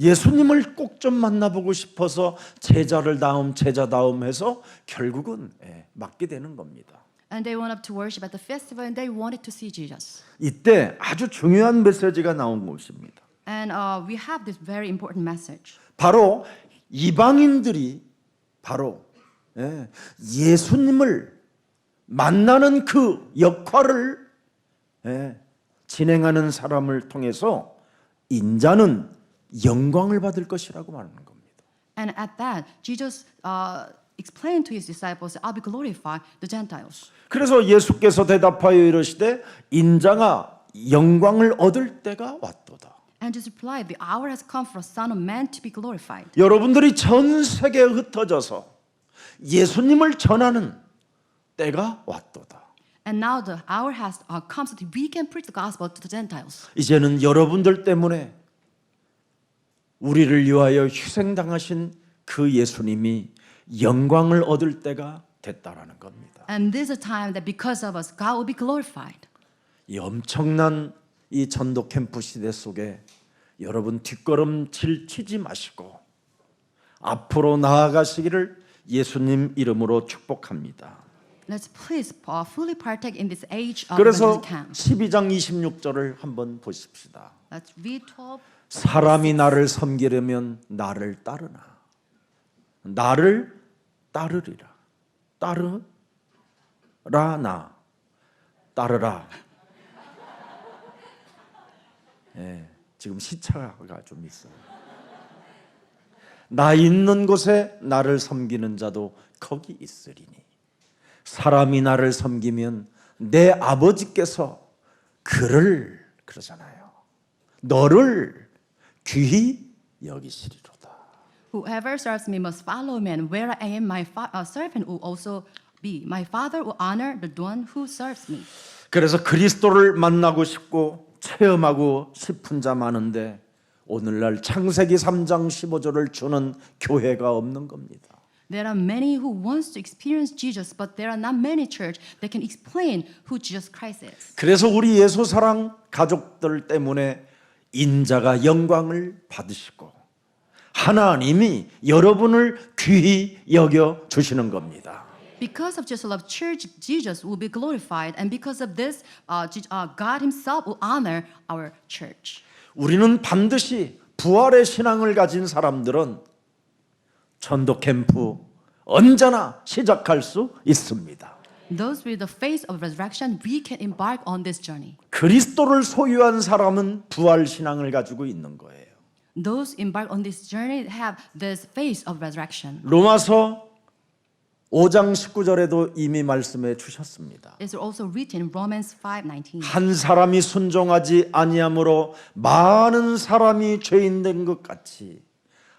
예수님을 꼭 좀 만나보고 싶어서 제자다움 해서 결국은 맡게 되는 겁니다. And they went up to worship at the festival and they wanted to see Jesus. 이때 아주 중요한 메시지가 나온 것입니다. And we have this very important message. 바로 이방인들이 바로 예수님을 만나는 그 역할을 진행하는 사람을 통해서 인자는 영광을 받을 것이라고 말하는 겁니다. And at that, Jesus explained to his disciples, I'll be glorified the Gentiles. 그래서 예수께서 대답하여 이르시되 인자가 영광을 얻을 때가 왔도다. And Jesus replied, the hour has come for the Son of Man to be glorified. 여러분들이 전 세계에 흩어져서 예수님을 전하는 때가 왔도다. And now the hour has come so that we can preach the gospel to the Gentiles. 이제는 여러분들 때문에 우리를 위하여 희생당하신 그 예수님이 영광을 얻을 때가 됐다라는 겁니다. And this is a time that because of us, God will be glorified. 이 엄청난 이 전도 캠프 시대 속에 여러분 뒷걸음질 치지 마시고 앞으로 나아가시기를 예수님 이름으로 축복합니다. Let's please fully partake in this age of 그래서 evangelism camp. 12장 26절을 한번 보십시다. Let's read 12. 사람이 나를 섬기려면 나를 따르나. 나를 따르리라. 따르라. 지금 시차가 좀 있어요. 나 있는 곳에 나를 섬기는 자도 거기 있으리니 사람이 나를 섬기면 내 아버지께서 그를 그러잖아요. 너를 귀히 여기시리로다. Whoever serves me must follow me, and where I am, my servant will also be. My Father will honor the one who serves me. 그래서 그리스도를 만나고 싶고 체험하고 싶은 자 많은데 오늘날 창세기 3장 15절을 주는 교회가 없는 겁니다. There are many who wants to experience Jesus, but there are not many church that can explain who Jesus Christ is. 그래서 우리 예수 사랑 가족들 때문에 인자가 영광을 받으시고 하나님이 여러분을 귀히 여겨 주시는 겁니다. Because of Jesus' love, church Jesus will be glorified, and because of this, God Himself will honor our church. 우리는 반드시 부활의 신앙을 가진 사람들은 전도 캠프 언제나 시작할 수 있습니다. Those with the faith of resurrection, we can embark on this journey. 그리스도를 소유한 사람은 부활 신앙을 가지고 있는 거예요. Those embark on this journey have this faith of resurrection. 로마서 5장 19절에도 이미 말씀해 주셨습니다. It's also written in Romans 5:19. 한 사람이 순종하지 아니함으로 많은 사람이 죄인 된 것 같이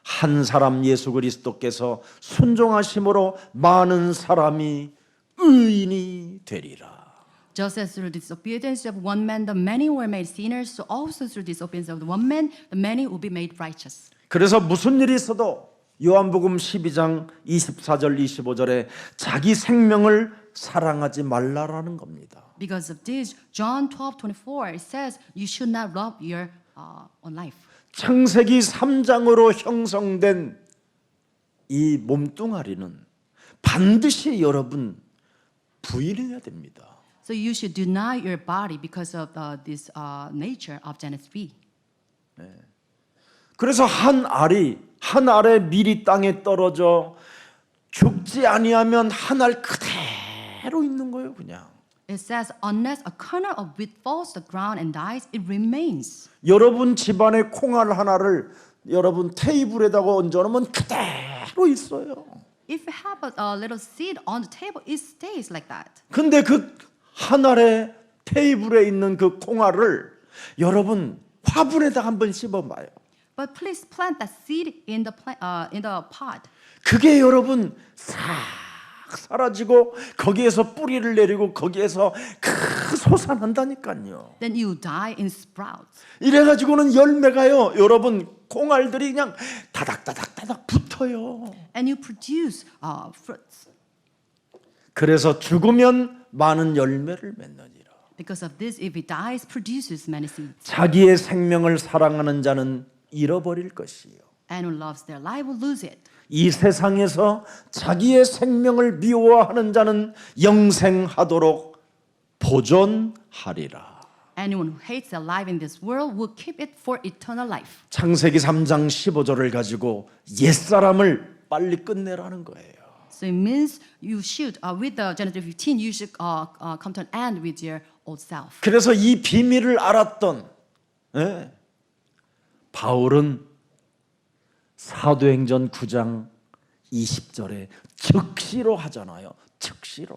한 사람 예수 그리스도께서 순종하심으로 많은 사람이 의인이 되리라. Just as through the disobedience of one man the many were made sinners, so also through the disobedience of the one man the many will be made righteous. 그래서 무슨 일이 있어도 요한복음 12장 24절 25절에 자기 생명을 사랑하지 말라라는 겁니다. Because of this, John 12:24 it says you should not rob your own life. 창세기 3장으로 형성된 이 몸뚱아리는 반드시 여러분 부인해야 됩니다. So you should deny your body because of this nature of Genesis 3. 그래서 한 알에 밀이 땅에 떨어져 죽지 아니하면 한 알 그대로 있는 거예요, 그냥. It says, unless a kernel of wheat falls to the ground and dies, it remains. 여러분 집안의 콩알 하나를 여러분 테이블에다가 얹어놓으면 그대로 있어요. If you have a little seed on the table, it stays like that. 근데 그 한 알의 테이블에 있는 그 콩알을 여러분 화분에다 한번 씹어봐요. But please plant that seed in the pot. 그게 여러분 싹 사라지고 거기에서 뿌리를 내리고 거기에서 솟아난다니까요. Then you die in sprouts. 이래가지고는 열매가요. 여러분 콩알들이 그냥 다닥다닥다닥 붙어요. And you produce fruits. 그래서 죽으면 많은 열매를 맺느니라. Because of this, if it dies, produces many seeds. 자기의 생명을 사랑하는 자는 잃어버릴 것이요. And who loves their life will lose it. 이 세상에서 자기의 생명을 미워하는 자는 영생하도록 보존하리라. Anyone who hates their life in this world will keep it for eternal life. 창세기 3장 15절을 가지고 옛사람을 빨리 끝내라는 거예요. So it means you should, with the Genesis 15, you should come to an end with your old self. 그래서 이 비밀을 알았던 바울은 사도행전 9장 20절에 즉시로 하잖아요. 즉시로.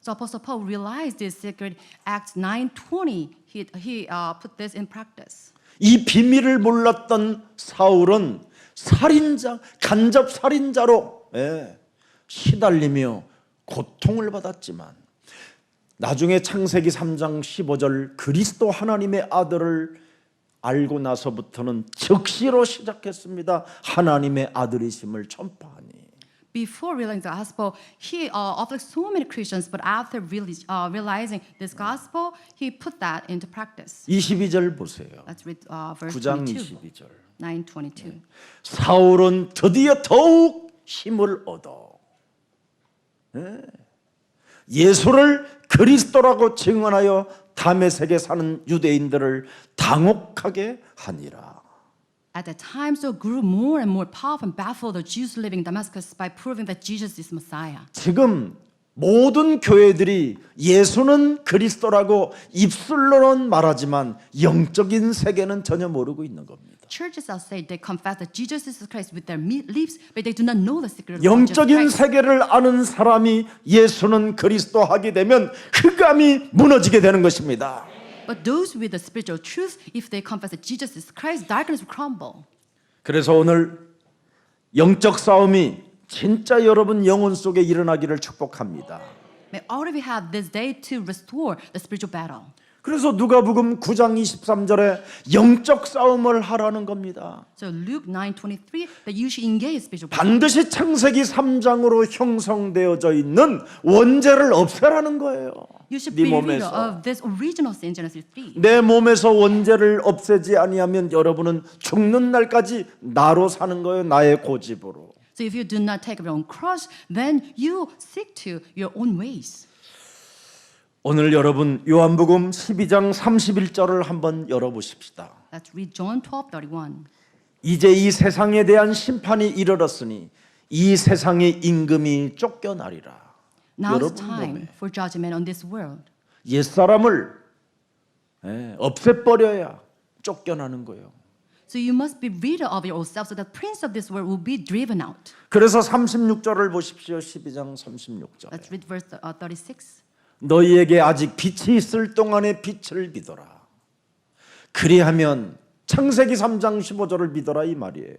So Apostle Paul realized this secret. Acts 9:20, he put this in practice. 이 비밀을 몰랐던 사울은 살인자, 간접 살인자로 시달리며 고통을 받았지만 나중에 창세기 3장 15절 그리스도 하나님의 아들을 알고 나서부터는 즉시로 시작했습니다. 하나님의 아들이심을 전파하니. Before realizing the gospel, he offered so many Christians, but after realizing this gospel, he put that into practice. 22절 보세요. Let's read verse 9장 22. 22절. 9:22. 사울은 드디어 더욱 힘을 얻어 예수를 그리스도라고 증언하여 다메섹에 사는 유대인들을 당혹하게 하니라. At that time, so grew more and more powerful and baffled the Jews living in Damascus by proving that Jesus is Messiah. 지금 모든 교회들이 예수는 그리스도라고 입술로는 말하지만 영적인 세계는 전혀 모르고 있는 겁니다. Churches are saying they confess that Jesus is Christ with their lips, but they do not know the secret of Jesus 영적인 Christ. 세계를 아는 사람이 예수는 그리스도 하게 되면 흑암이 무너지게 되는 것입니다. But those with the spiritual truth, if they confess that Jesus is Christ, darkness will crumble. 그래서 오늘 영적 싸움이 진짜 여러분 영혼 속에 일어나기를 축복합니다. May all of you have this day to restore the spiritual battle. 그래서 누가복음 9장 23절에 영적 싸움을 하라는 겁니다. So Luke 9:23, that you should engage spiritual battle. 반드시 창세기 3장으로 형성되어져 있는 원죄를 없애라는 거예요. You should 네 be rid 몸에서. of this original sin, Genesis 3. 내 몸에서 원죄를 없애지 아니하면 여러분은 죽는 날까지 나로 사는 거예요. 나의 고집으로. So if you do not take up your own cross, then you stick to your own ways. 오늘 여러분 요한복음 12장 31절을 한번 열어보십시다. Let's read John 12:31. 이제 이 세상에 대한 심판이 이르렀으니 이 세상의 임금이 쫓겨나리라. Now is 여러분 time 몸에 for judgment on this world. 옛사람을 없애버려야 쫓겨나는 거예요. So you must be rid of your old self so that prince of this world will be driven out. 그래서 36절을 보십시오. 12장 36절. Let's read verse 36. 너희에게 아직 빛이 있을 동안에 빛을 믿어라. 그리하면 창세기 3장 15절을 믿어라 이 말이에요.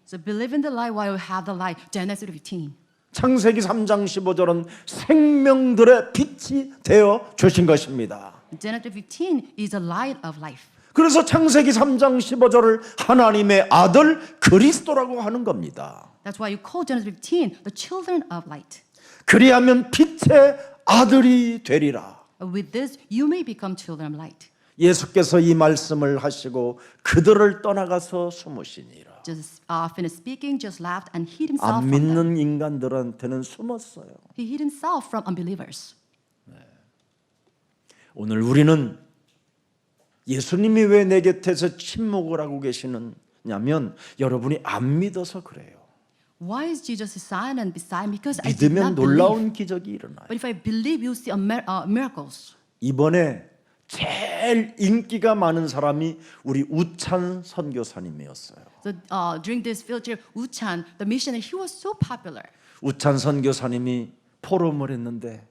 So believe in the light while you have the light. Genesis 15. 창세기 3장 15절은 생명들의 빛이 되어 주신 것입니다. Genesis 15 is the light of life. 그래서 창세기 3장 15절을 하나님의 아들 그리스도라고 하는 겁니다. That's why you call Genesis 15 the children of light. 그리하면 빛의 아들이 되리라. With this, you may become children of light. 예수께서 이 말씀을 하시고 그들을 떠나가서 숨으시니라. Just finished speaking, just laughed and hid himself 안 from them. 믿는 인간들한테는 숨었어요. He hid himself from unbelievers. 오늘 우리는 예수님이 왜 내 곁에서 침묵을 하고 계시느냐면 여러분이 안 믿어서 그래요. Why is Jesus silent beside me? Because I did 믿으면 not believe. 놀라운 기적이 일어나요. But if I believe, you see miracles. 이번에 제일 인기가 많은 사람이 우리 우찬 선교사님이었어요. So during this field trip, Uchan, the missionary, he was so popular. 우찬 선교사님이 포럼을 했는데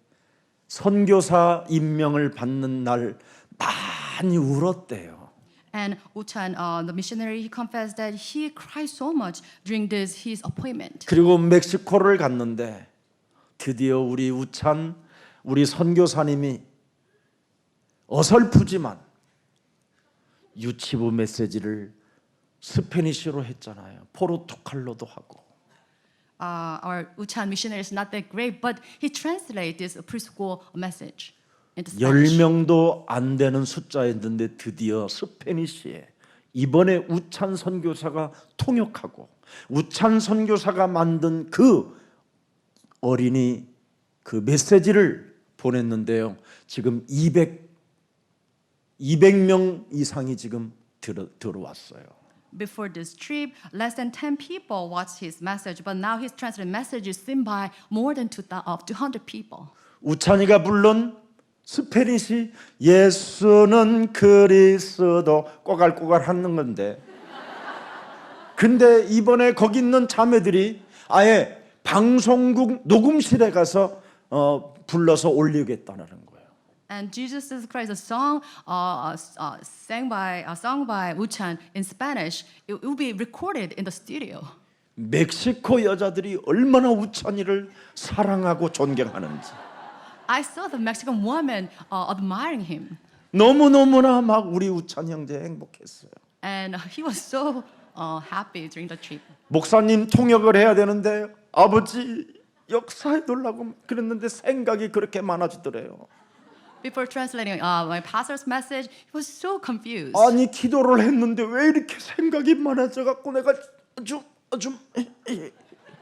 선교사 임명을 받는 날 많이 울었대요. And Uchan, the missionary, he confessed that he cried so much during this his appointment. 그리고 멕시코를 갔는데 드디어 우리 우찬 우리 선교사님이 어설프지만 유치부 메시지를 스페니쉬로 했잖아요. 포르투갈로도 하고. Our Uchan missionary is not that great, but he translated this preschool message into Spanish. 10명도 안 되는 숫자였는데 드디어 스페니쉬에 이번에 우찬 선교사가 통역하고 우찬 선교사가 만든 그 어린이 그 메시지를 보냈는데요. 지금 200명 이상이 지금 들어왔어요. Before this trip, less than 10 people watched his message, but now his translated message is seen by more than 200 people. 우찬이가 부른 스페니시 예수는 그리스도 꼬갈꼬갈 하는 건데 근데 이번에 거기 있는 자매들이 아예 방송국 녹음실에 가서 불러서 올리겠다는 거예요. And Jesus Christ, a song sung by Uchan in Spanish, it will be recorded in the studio. 멕시코 여자들이 얼마나 우찬이를 사랑하고 존경하는지 I saw the Mexican woman admiring him, 너무너무나 막 우리 우찬 형제 행복했어요. and he was so happy during the trip. 목사님 통역을 해야 되는데 아버지 역사해 달라고 그랬는데 생각이 그렇게 많아지더래요. Before translating my pastor's message, he was so confused. 아니 기도를 했는데 왜 이렇게 생각이 많아져 갖고 내가 좀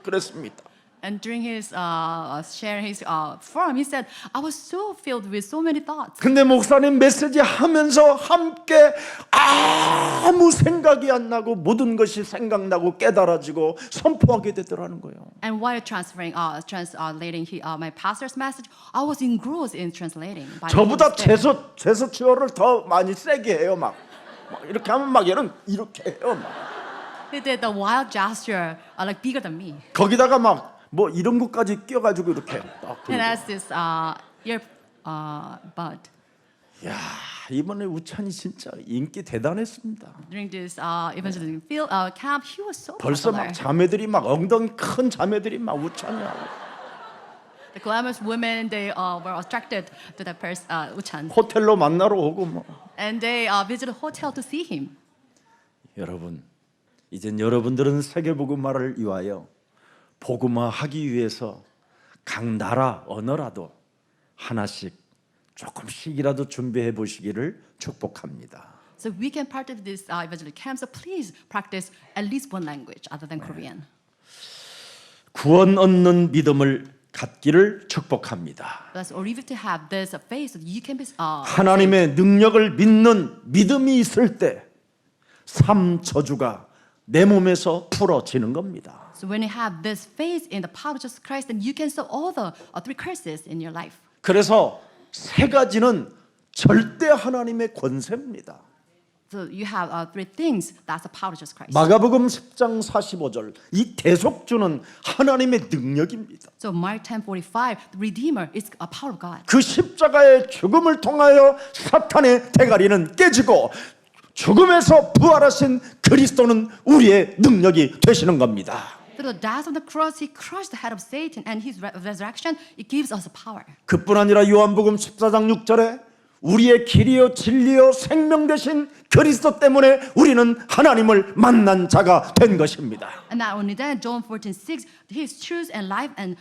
그랬습니다. And during his sharing his forum, he said, "I was so filled with so many thoughts." 근데 목사님 메시지 하면서 함께 아무 생각이 안 나고 모든 것이 생각나고 깨달아지고 선포하게 되더라는 거예요. And while translating my pastor's message, I was engrossed in translating. by the 저보다 Holy Spirit. 제스처를 더 많이 세게 해요. 막 이렇게 하면 막 이렇게 해요. 막. He did the wild gesture, like bigger than me. 거기다가 막 뭐 이런 것까지 끼워가지고 이렇게 딱 And has this ear bud. 야 이번에 우찬이 진짜 인기 대단했습니다. During this evangelism field camp, he was so 벌써 popular. 막 자매들이 막 엉덩이 큰 자매들이 막 우찬이하고 The glamorous women, they were attracted to that person, Uchan, 호텔로 만나러 오고 뭐. and they visited a hotel to see him. 여러분 이젠 여러분들은 세계복음화를 위하여 복음화하기 위해서 각 나라 언어라도 하나씩 조금씩이라도 준비해 보시기를 축복합니다. So we can part of this evangelical camp. So please practice at least one language other than Korean. 구원 얻는 믿음을 갖기를 축복합니다. Plus, or even to have this faith that you can be 하나님의 능력을 믿는 믿음이 있을 때 삶 저주가 내 몸에서 풀어지는 겁니다. So when you have this faith in the power of Jesus Christ, then you can solve all the three curses in your life. 그래서 세 가지는 절대 하나님의 권세입니다. So you have three things. That's the power of Jesus Christ. 마가복음 10장 45절 이 대속주는 하나님의 능력입니다. So Mark 10:45, the Redeemer is a power of God. 그 십자가의 죽음을 통하여 사탄의 대가리는 깨지고 죽음에서 부활하신 그리스도는 우리의 능력이 되시는 겁니다. Through the death on the cross, He crushed the head of Satan, and His resurrection, it gives us a power. 그뿐 아니라 요한복음 14장 6절에 우리의 길이요 진리요 생명 되신 그리스도 때문에 우리는 하나님을 만난 자가 된 것입니다. And not only that, John 14:6, His truth and life and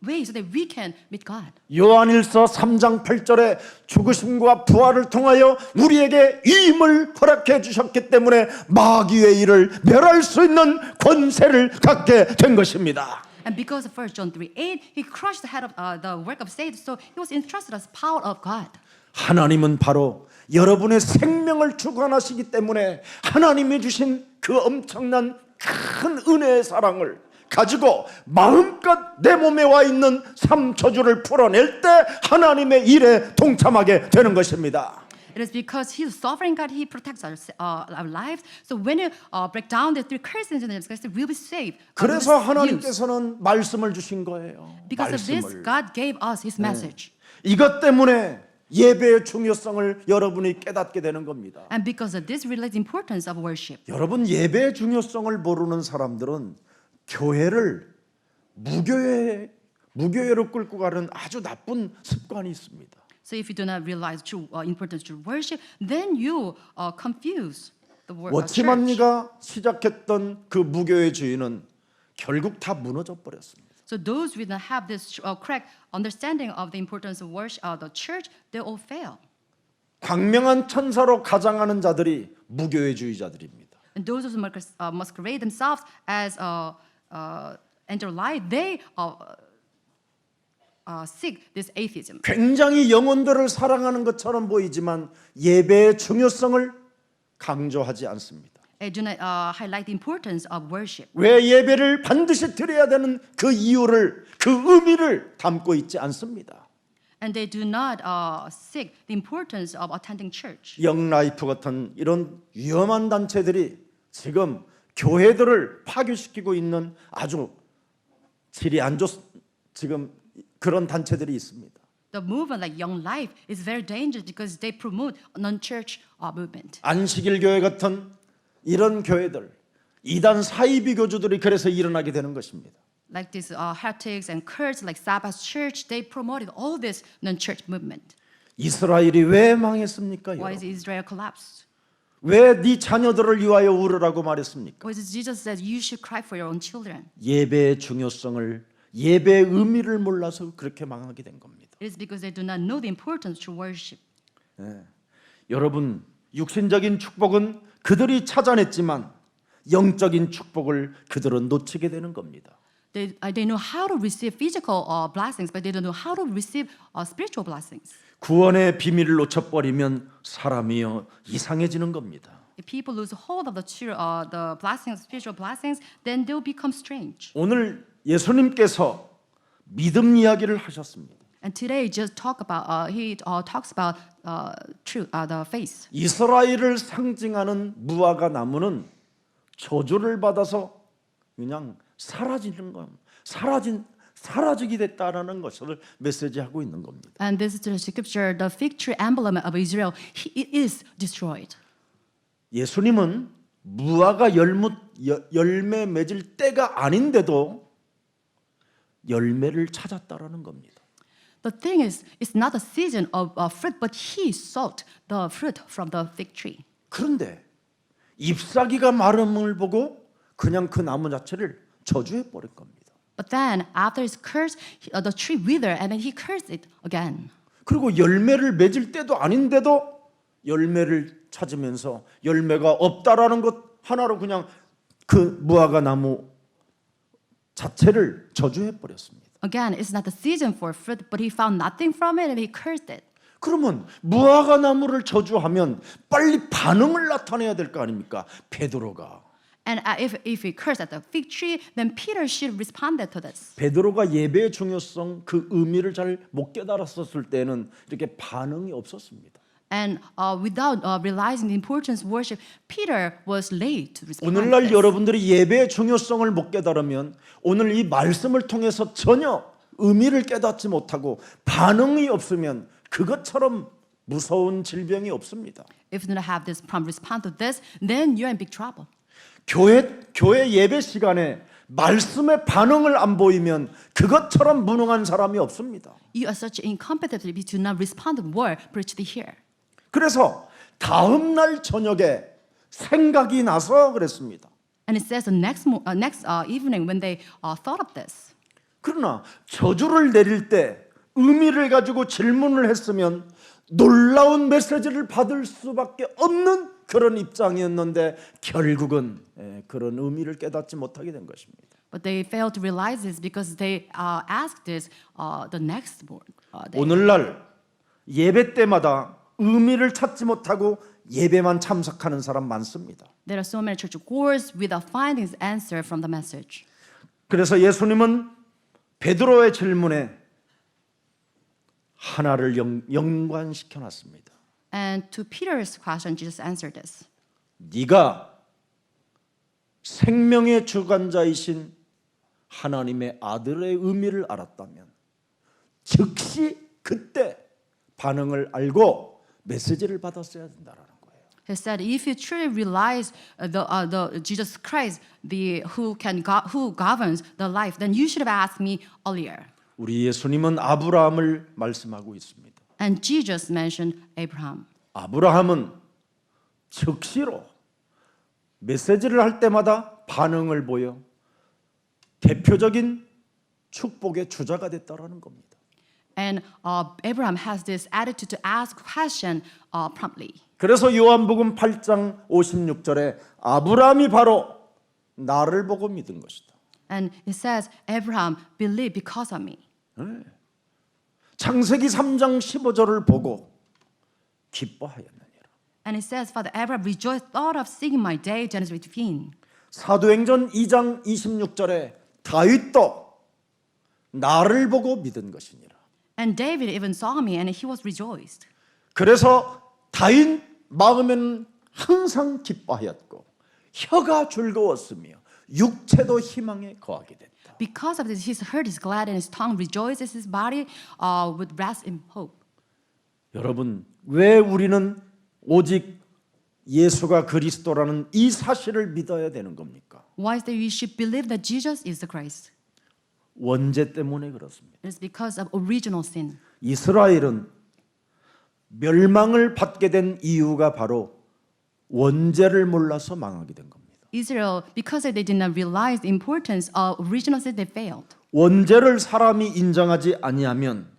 way, so that we can meet God. 요한일서 3장 8절에 죽으심과 부활을 통하여 우리에게 이 힘을 허락해 주셨기 때문에 마귀의 일을 멸할 수 있는 권세를 갖게 된 것입니다. And because of 1 John 3:8, He crushed the head of the work of Satan, so He was entrusted as power of God. 하나님은 바로 여러분의 생명을 주관하시기 때문에 하나님이 주신 그 엄청난 큰 은혜의 사랑을 가지고 마음껏 내 몸에 와 있는 삶 저주를 풀어낼 때 하나님의 일에 동참하게 되는 것입니다. It is because He is sovereign God. He protects our lives. So when you break down the three curses in Jesus Christ, we'll be saved. 그래서 하나님께서는 말씀을 주신 거예요. Because of this, God gave us His message. 이것 때문에 예배의 중요성을 여러분이 깨닫게 되는 겁니다. And because of this, realize the importance of worship. 여러분 예배의 중요성을 모르는 사람들은 교회를 무교회로 끌고 가는 아주 나쁜 습관이 있습니다. So if you do not realize true importance to worship, then you confuse the word church. 워치만리가 시작했던 그 무교회주의는 결국 다 무너져 버렸습니다. So those who don't have this correct understanding of the importance of worship, the church, they all fail. 광명한 천사로 가장하는 자들이 무교회주의자들입니다. And those who masquerade themselves as angel light, they seek this atheism. 굉장히 영혼들을 사랑하는 것처럼 보이지만 예배의 중요성을 강조하지 않습니다. They do not highlight the importance of worship. 왜 예배를 반드시 드려야 되는 그 이유를 그 의미를 담고 있지 않습니다. And they do not seek the importance of attending church. 영라이프 같은 이런 위험한 단체들이 지금 교회들을 파괴시키고 있는 아주 질이 안 좋 지금 그런 단체들이 있습니다. The movement like Young Life is very dangerous because they promote non-church movement. 안식일 교회 같은 이런 교회들 이단 사이비 교주들이 그래서 일어나게 되는 것입니다. Like these heretics and cults like Sabbath Church, they promoted all this non-church movement. 이스라엘이 왜 망했습니까? Why is 여러분? Israel collapsed? 왜 네 자녀들을 위하여 울으라고 말했습니까? Why is Jesus says you should cry for your own children? 예배의 중요성을 예배의 의미를 몰라서 그렇게 망하게 된 겁니다. It is because they do not know the importance to worship. 여러분 육신적인 축복은 그들이 찾아냈지만 영적인 축복을 그들은 놓치게 되는 겁니다. They know how to receive physical blessings, but they don't know how to receive spiritual blessings. 구원의 비밀을 놓쳐버리면 사람이요 이상해지는 겁니다. If people lose hold of the blessings, spiritual blessings, then they'll become strange. 오늘 예수님께서 믿음 이야기를 하셨습니다. And today, just he talks about the faith. 이스라엘을 상징하는 무화과 나무는 저주를 받아서 그냥 사라지게 됐다라는 것을 메시지하고 있는 겁니다. And this is the scripture, the fig tree emblem of Israel, it is destroyed. 예수님은 무화과 열매 맺을 때가 아닌데도 열매를 찾았다라는 겁니다. The thing is, it's not the season of fruit, but he sought the fruit from the fig tree. 그런데 잎사귀가 마름을 보고 그냥 그 나무 자체를 저주해 버릴 겁니다. But then, after his curse, the tree withered, and then he cursed it again. 그리고 열매를 맺을 때도 아닌데도 열매를 찾으면서 열매가 없다라는 것 하나로 그냥 그 무화과 나무 자체를 저주해 버렸습니다. Again, it's not the season for fruit, but he found nothing from it and he cursed it. 그러면 무화과 나무를 저주하면 빨리 반응을 나타내야 될 거 아닙니까? 베드로가. And if he cursed at the fig tree, then Peter should respond to this. 베드로가 예배의 중요성, 그 의미를 잘 못 깨달았었을 때는 이렇게 반응이 없었습니다. And without realizing the importance of worship, Peter was late to respond. 오늘날 to this. 여러분들이 예배의 중요성을 못 깨달으면 오늘 이 말씀을 통해서 전혀 의미를 깨닫지 못하고 반응이 없으면 그것처럼 무서운 질병이 없습니다. If you do not have this prompt response to this, then you're in big trouble. 교회 예배 시간에 말씀의 반응을 안 보이면 그것처럼 무능한 사람이 없습니다. You are such incompetent if you do not respond to the word preached here. 그래서 다음 날 저녁에 생각이 나서 그랬습니다. And it says the next evening when they thought of this. 그러나 저주를 내릴 때 의미를 가지고 질문을 했으면 놀라운 메시지를 받을 수밖에 없는 그런 입장이었는데 결국은 그런 의미를 깨닫지 못하게 된 것입니다. But they failed to realize this because they asked this the next day. 오늘날 예배 때마다 의미를 찾지 못하고 예배만 참석하는 사람 많습니다. There are so many church goers without finding the answer from the message. 그래서 예수님은 베드로의 질문에 하나를 연관시켜 놨습니다. And to Peter's question, Jesus answered this. 네가 생명의 주관자이신 하나님의 아들의 의미를 알았다면 즉시 그때 반응을 알고 메시지를 받았어야 된다라는 거예요. He said, if you truly realize the Jesus Christ, who governs the life, then you should have asked me earlier. 우리 예수님은 아브라함을 말씀하고 있습니다. And Jesus mentioned Abraham. 아브라함은 즉시로 메시지를 할 때마다 반응을 보여 대표적인 축복의 주자가 됐다라는 겁니다. And Abraham has this attitude to ask question promptly. 그래서 요한복음 8장 56절에 아브라함이 바로 나를 보고 믿은 것이다. And it says, Abraham believed because of me. 창세기 3장 15절을 보고 기뻐하였느니라. And it says, Father Abraham rejoiced, thought of seeing my day, Genesis 15. 사도행전 2장 26절에 다윗도 나를 보고 믿은 것이니라. And David even saw me and he was rejoiced. 그래서 다윗 마음에는 항상 기뻐하였고 혀가 즐거웠으며 육체도 희망에 거하게 됐다. Because of this, his heart is glad and his tongue rejoices, his body with rest in hope. 여러분, 왜 우리는 오직 예수가 그리스도라는 이 사실을 믿어야 되는 겁니까? Why is that we should believe that Jesus is the Christ? 원죄 때문에 그렇습니다. It's because of original sin. 이스라엘은 멸망을 받게 된 이유가 바로 원죄를 몰라서 망하게 된 겁니다. Israel, because they did not realize the importance of original sin, they failed. 원죄를 사람이 인정하지 아니하면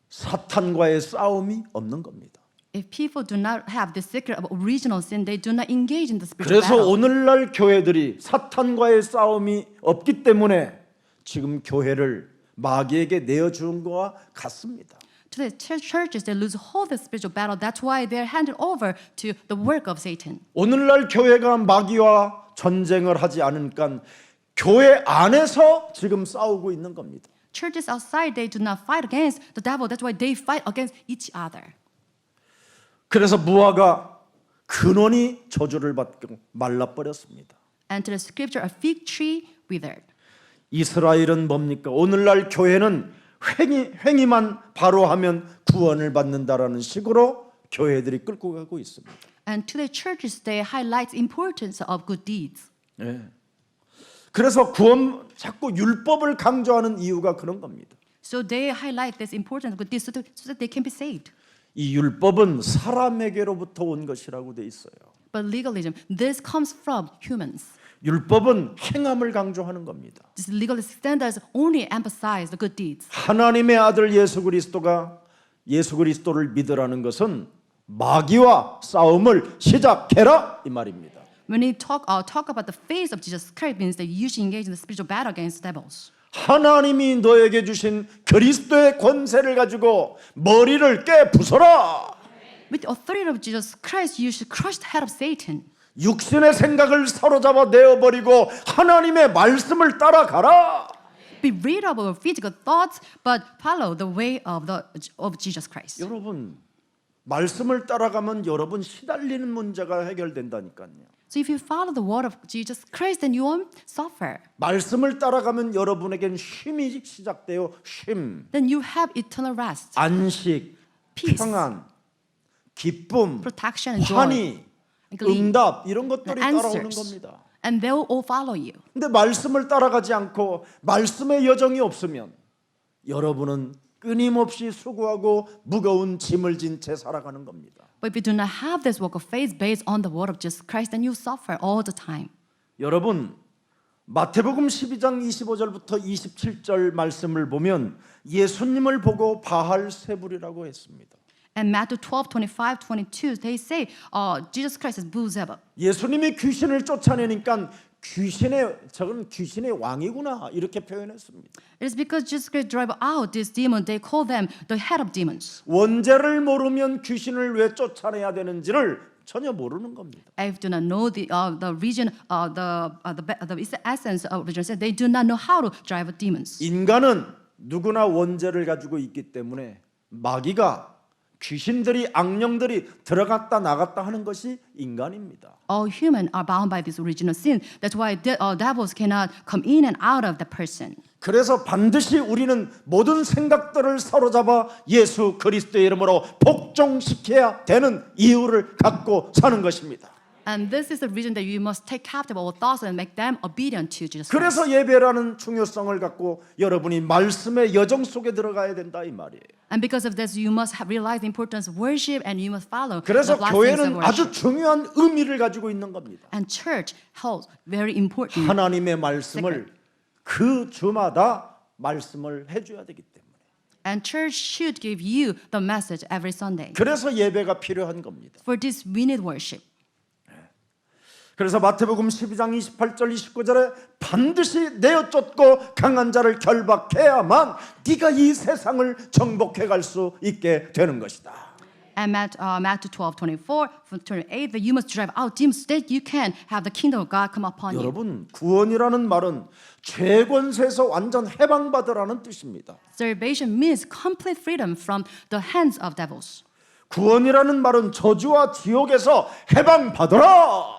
사탄과의 싸움이 없는 겁니다. If people do not have the secret of original sin, they do not engage in the spiritual 그래서 battle. 오늘날 교회들이 사탄과의 싸움이 없기 때문에 지금 교회를 마귀에게 내어준 것과 같습니다. Today, churches they lose hold of the spiritual battle. That's why they're handed over to the work of Satan. 오늘날 교회가 마귀와 전쟁을 하지 않으니까 교회 안에서 지금 싸우고 있는 겁니다. Churches outside they do not fight against the devil. That's why they fight against each other. 그래서 무화과 근원이 저주를 받고 말라버렸습니다. And to the scripture, a fig tree withered. 이스라엘은 뭡니까? 오늘날 교회는 행위만 바로 하면 구원을 받는다라는 식으로 교회들이 끌고 가고 있습니다. And to the churches, they highlight the importance of good deeds. 네. 그래서 자꾸 율법을 강조하는 이유가 그런 겁니다. So they highlight this importance of good deeds so that they can be saved. 이 율법은 사람에게로부터 온 것이라고 돼 있어요. But legalism, this comes from humans. 율법은 행함을 강조하는 겁니다. These legalistic standards only emphasize the good deeds. 하나님의 아들 예수 그리스도를 믿으라는 것은 마귀와 싸움을 시작해라 이 말입니다. When we talk about the face of Jesus Christ, means that you should engage in the spiritual battle against devils. 하나님이 너에게 주신 그리스도의 권세를 가지고 머리를 깨 부숴라. With the authority of Jesus Christ, you should crush the head of Satan. 육신의 생각을 사로잡아 내어버리고 하나님의 말씀을 따라가라. Be rid of our physical thoughts, but follow the way of Jesus Christ. 여러분, 말씀을 따라가면 여러분 시달리는 문제가 해결된다니까요. So if you follow the word of Jesus Christ, then you won't suffer. 말씀을 따라가면 여러분에겐 쉼이 시작돼요. 쉼, Then you have eternal rest, 안식, Peace. 평안, 기쁨, protection, and joy. 환희, 응답 이런 것들이 And 따라오는 answers. 겁니다. And they will all follow you. 근데 말씀을 따라가지 않고 말씀의 여정이 없으면 여러분은 끊임없이 수고하고 무거운 짐을 진 채 살아가는 겁니다. But if you do not have this walk of faith based on the word of Jesus Christ, then you suffer all the time. 여러분, 마태복음 12장 25절부터 27절 말씀을 보면 예수님을 보고 바알세불이라고 했습니다. And Matthew 12, 25, 22, they say, Jesus Christ is Beelzebub. 예수님이 귀신을 쫓아내니까 저건 귀신의 왕이구나 이렇게 표현했습니다. It is because Jesus Christ drive out this demon, they call them the head of demons. 원죄를 모르면 귀신을 왜 쫓아내야 되는지를 전혀 모르는 겁니다. If do not know the region, the essence of religion, they do not know how to drive out demons. 인간은 누구나 원죄를 가지고 있기 때문에 마귀가 귀신들이 악령들이 들어갔다 나갔다 하는 것이 인간입니다. All human are bound by this original sin. That's why devils cannot come in and out of the person. 그래서 반드시 우리는 모든 생각들을 사로잡아 예수 그리스도의 이름으로 복종시켜야 되는 이유를 갖고 사는 것입니다. And this is the reason that you must take captive all thoughts and make them obedient to Jesus Christ. 그래서 예배라는 중요성을 갖고 여러분이 말씀의 여정 속에 들어가야 된다 이 말이에요. And because of this, you must realize the importance of worship, and you must follow 그래서 the blessings of 교회는 worship. 아주 중요한 의미를 가지고 있는 겁니다. And church holds very important. 하나님의 말씀을 그 주마다 말씀을 해줘야 되기 때문에. And church should give you the message every Sunday. 그래서 예배가 필요한 겁니다. For this, we need worship. 그래서 마태복음 12장 28절 29절에 반드시 내어 쫓고 강한 자를 결박해야만 네가 이 세상을 정복해 갈 수 있게 되는 것이다. And Matthew 12, 24, 28, that you must drive out demons so that you can have the kingdom of God come upon you. 여러분, 구원이라는 말은 죄 권세에서 완전 해방받으라는 뜻입니다. Salvation means complete freedom from the hands of devils. 구원이라는 말은 저주와 지옥에서 해방받으라.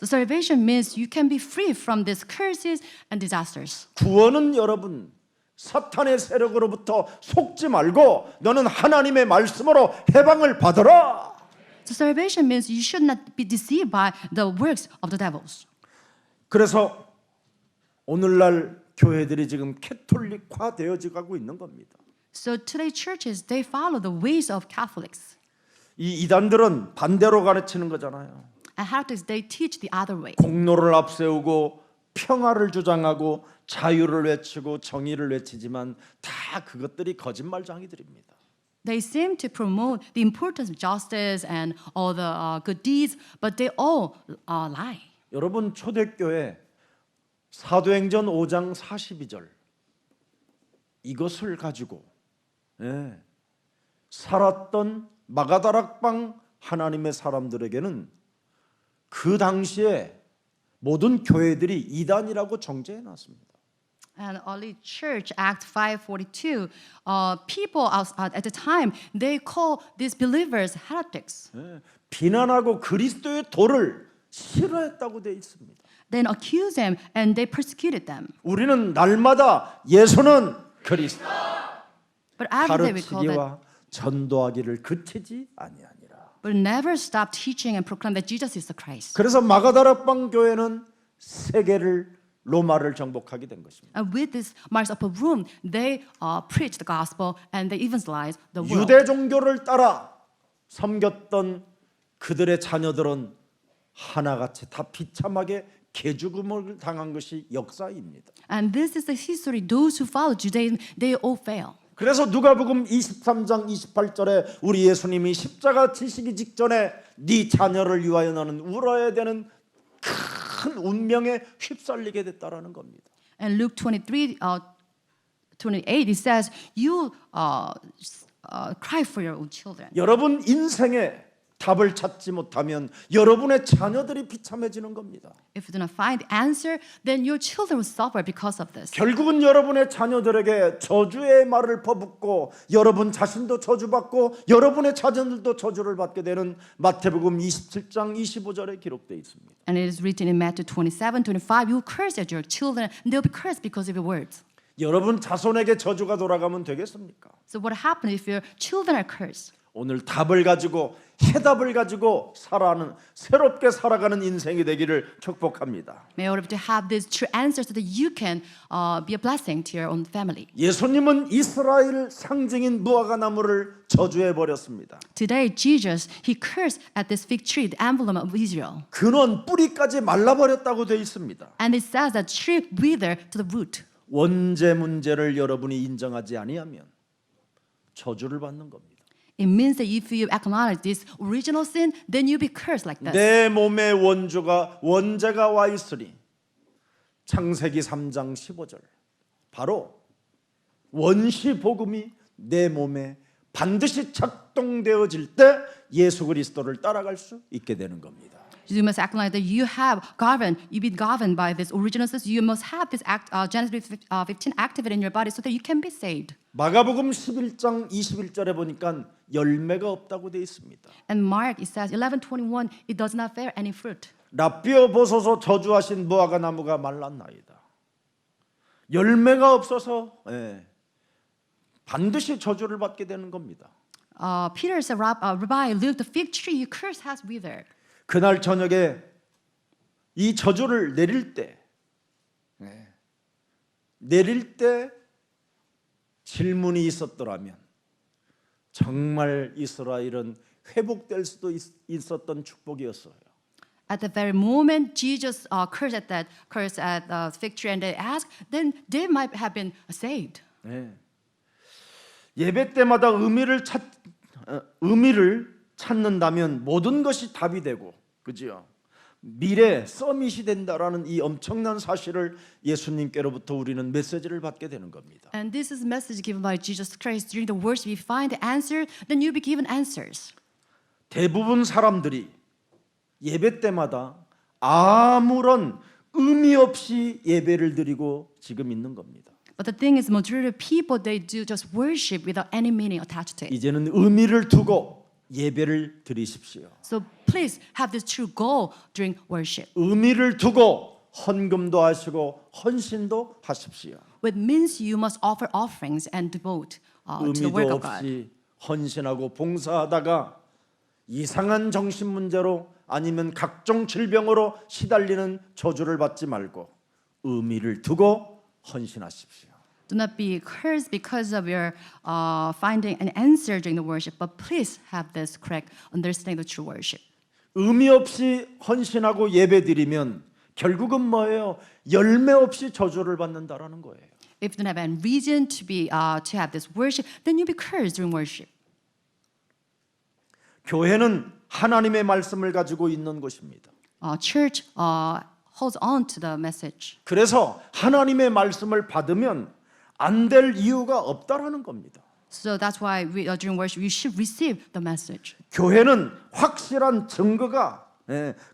The salvation means you can be free from these curses and disasters. 구원은 여러분 사탄의 세력으로부터 속지 말고 너는 하나님의 말씀으로 해방을 받으라. So salvation means you should not be deceived by the works of the devils. 그래서 오늘날 교회들이 지금 캐톨릭화 되어져 가고 있는 겁니다. So today churches, they follow the ways of Catholics. 이 이단들은 반대로 가르치는 거잖아요. And Catholics, they teach the other way. 공로를 앞세우고 평화를 주장하고 자유를 외치고 정의를 외치지만 다 그것들이 거짓말쟁이들입니다. They seem to promote the importance of justice and all the good deeds, but they all lie. 여러분 초대교회 사도행전 5장 42절 이것을 가지고 살았던 마가다락방 하나님의 사람들에게는 그 당시에 모든 교회들이 이단이라고 정죄해 놨습니다. And early church, Act 5:42, people at the time, they call these believers heretics. 비난하고 그리스도의 도를 싫어했다고 돼 있습니다. Then accuse them and they persecuted them. 우리는 날마다 예수는 그리스도 But every day we call that, 가르치기와 전도하기를 그치지 아니하니라. but never stop teaching and proclaim that Jesus is the Christ. 그래서 마가다락방 교회는 세계를 로마를 정복하게 된 것입니다. And with this marks upper room, they preach the gospel and they evangelize the world. 유대 종교를 따라 섬겼던 그들의 자녀들은 하나같이 다 비참하게 개죽음을 당한 것이 역사입니다. And this is the history. Those who follow Judaism, they all fail. 그래서 누가복음 23장 28절에 우리 예수님이 십자가 지시기 직전에 네 자녀를 위하여 너는 울어야 되는 큰 운명에 휩쓸리게 됐다라는 겁니다. And Luke 23, 28, it says, you cry for your own children. 여러분 인생에 답을 찾지 못하면 여러분의 자녀들이 비참해지는 겁니다. If you do not find the answer, then your children will suffer because of this. 결국은 여러분의 자녀들에게 저주의 말을 퍼붓고 여러분 자신도 저주받고 여러분의 자녀들도 저주를 받게 되는 마태복음 27장 25절에 기록되어 있습니다. And it is written in Matthew 27, 25, you will curse at your children, and they'll be cursed because of your words. 여러분 자손에게 저주가 돌아가면 되겠습니까? So what happens if your children are cursed? 오늘 답을 가지고 해답을 가지고 새롭게 살아가는 인생이 되기를 축복합니다. May order to have this true answer so that you can be a blessing to your own family. 예수님은 이스라엘 상징인 무화과 나무를 저주해 버렸습니다. Today, Jesus, he cursed at this fig tree, the emblem of Israel. 근원 뿌리까지 말라버렸다고 되어 있습니다. And it says that tree wither to the root. 원죄 문제를 여러분이 인정하지 아니하면 저주를 받는 겁니다. It means that if you acknowledge this original sin, then you'll be cursed like this. 내 몸에 원죄가 와 있으니 창세기 3장 15절 바로 원시 복음이 내 몸에 반드시 작동되어질 때 예수 그리스도를 따라갈 수 있게 되는 겁니다. You must acknowledge that you've been governed by this original sin. You must have this Genesis 15 activated in your body so that you can be saved. 마가복음 11장 21절에 보니까 열매가 없다고 되어 있습니다. And Mark, it says 11:21, it does not bear any fruit. 납비어 보소서 저주하신 무화과 나무가 말랐나이다. 열매가 없어서 반드시 저주를 받게 되는 겁니다. Peter said, Rabbi, look, the fig tree you curse has withered. 그날 저녁에 이 저주를 내릴 때 질문이 있었더라면 정말 이스라엘은 회복될 수도 있었던 축복이었어요. At the very moment Jesus cursed at the fig tree and they asked, then they might have been saved. 예배 때마다 의미를 찾는다면 모든 것이 답이 되고, 그죠? 미래 서밋이 된다라는 이 엄청난 사실을 예수님께로부터 우리는 메시지를 받게 되는 겁니다. And this is a message given by Jesus Christ during the worship. If you find the answer, then you'll be given answers. 대부분 사람들이 예배 때마다 아무런 의미 없이 예배를 드리고 지금 있는 겁니다. But the thing is, majority of people, they do just worship without any meaning attached to it. 이제는 의미를 두고 예배를 드리십시오. So please have this true goal during worship. 의미를 두고 헌금도 하시고 헌신도 하십시오. Which means you must offer offerings and devote to the work 의미도 of God. 없이 헌신하고 봉사하다가 이상한 정신 문제로 아니면 각종 질병으로 시달리는 저주를 받지 말고 의미를 두고 헌신하십시오. Do not be cursed because of your finding an answer during the worship, but please have this correct understanding of true worship. 의미 없이 헌신하고 예배드리면 결국은 뭐예요? 열매 없이 저주를 받는다라는 거예요. If you don't have any reason to have this worship, then you'll be cursed during worship. 교회는 하나님의 말씀을 가지고 있는 곳입니다. Church holds on to the message. 그래서 하나님의 말씀을 받으면 안 될 이유가 없다라는 겁니다. So that's why during worship you should receive the message. 교회는 확실한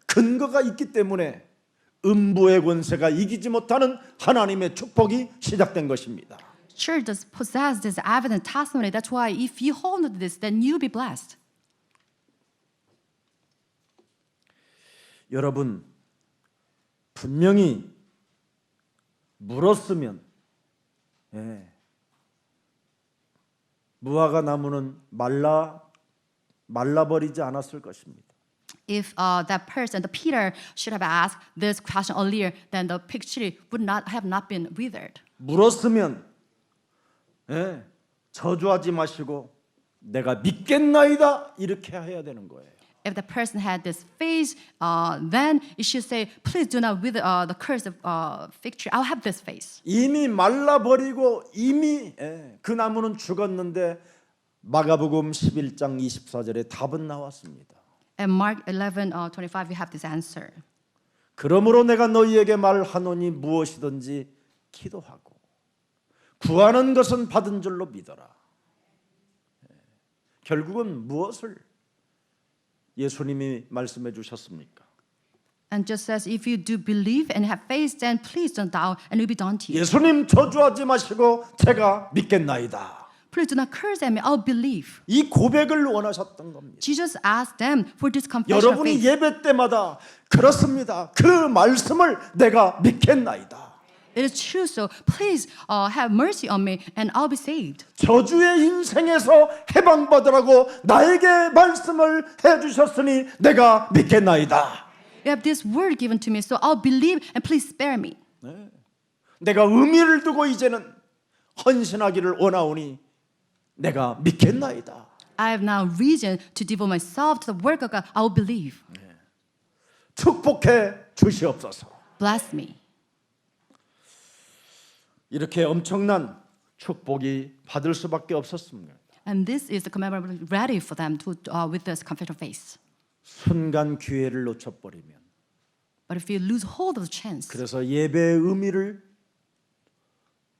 근거가 있기 때문에 음부의 권세가 이기지 못하는 하나님의 축복이 시작된 것입니다. Church does possess this evident testimony. That's why if you hold on to this, then you'll be blessed. 여러분 분명히 물었으면 무화과 나무는 말라버리지 않았을 것입니다. If that person, the Peter, should have asked this question earlier, then the fig tree would not have been withered. 물었으면 저주하지 마시고 내가 믿겠나이다 이렇게 해야 되는 거예요. If the person had this face, then it should say, please do not wither the curse of fig tree. I'll have this face. 이미 말라버리고 이미 그 나무는 죽었는데 마가복음 11장 24절에 답은 나왔습니다. And Mark 11:25, we have this answer. 그러므로 내가 너희에게 말하노니 무엇이든지 기도하고 구하는 것은 받은 줄로 믿어라. 결국은 무엇을 예수님이 말씀해 주셨습니까? And just as if you do believe and have faith, then please don't doubt, and it will be done to you. 예수님 저주하지 마시고 제가 믿겠나이다. Please do not curse at me, I'll believe. 이 고백을 원하셨던 겁니다. Jesus asked them for this confession of 여러분이 faith. 예배 때마다 그렇습니다. 그 말씀을 내가 믿겠나이다. It is true, so please have mercy on me, and I'll be saved. 저주의 인생에서 해방받으라고 나에게 말씀을 해주셨으니 내가 믿겠나이다. You have this word given to me, so I'll believe, and please spare me. 내가 의미를 두고 이제는 헌신하기를 원하오니 내가 믿겠나이다. I have now reason to devote myself to the work of God. I will believe. 축복해 주시옵소서. Bless me. 이렇게 엄청난 축복이 받을 수밖에 없었습니다. And this is the commandment ready for them to with this confession of faith. 순간 기회를 놓쳐버리면 But if you lose hold of the chance, 그래서 예배의 의미를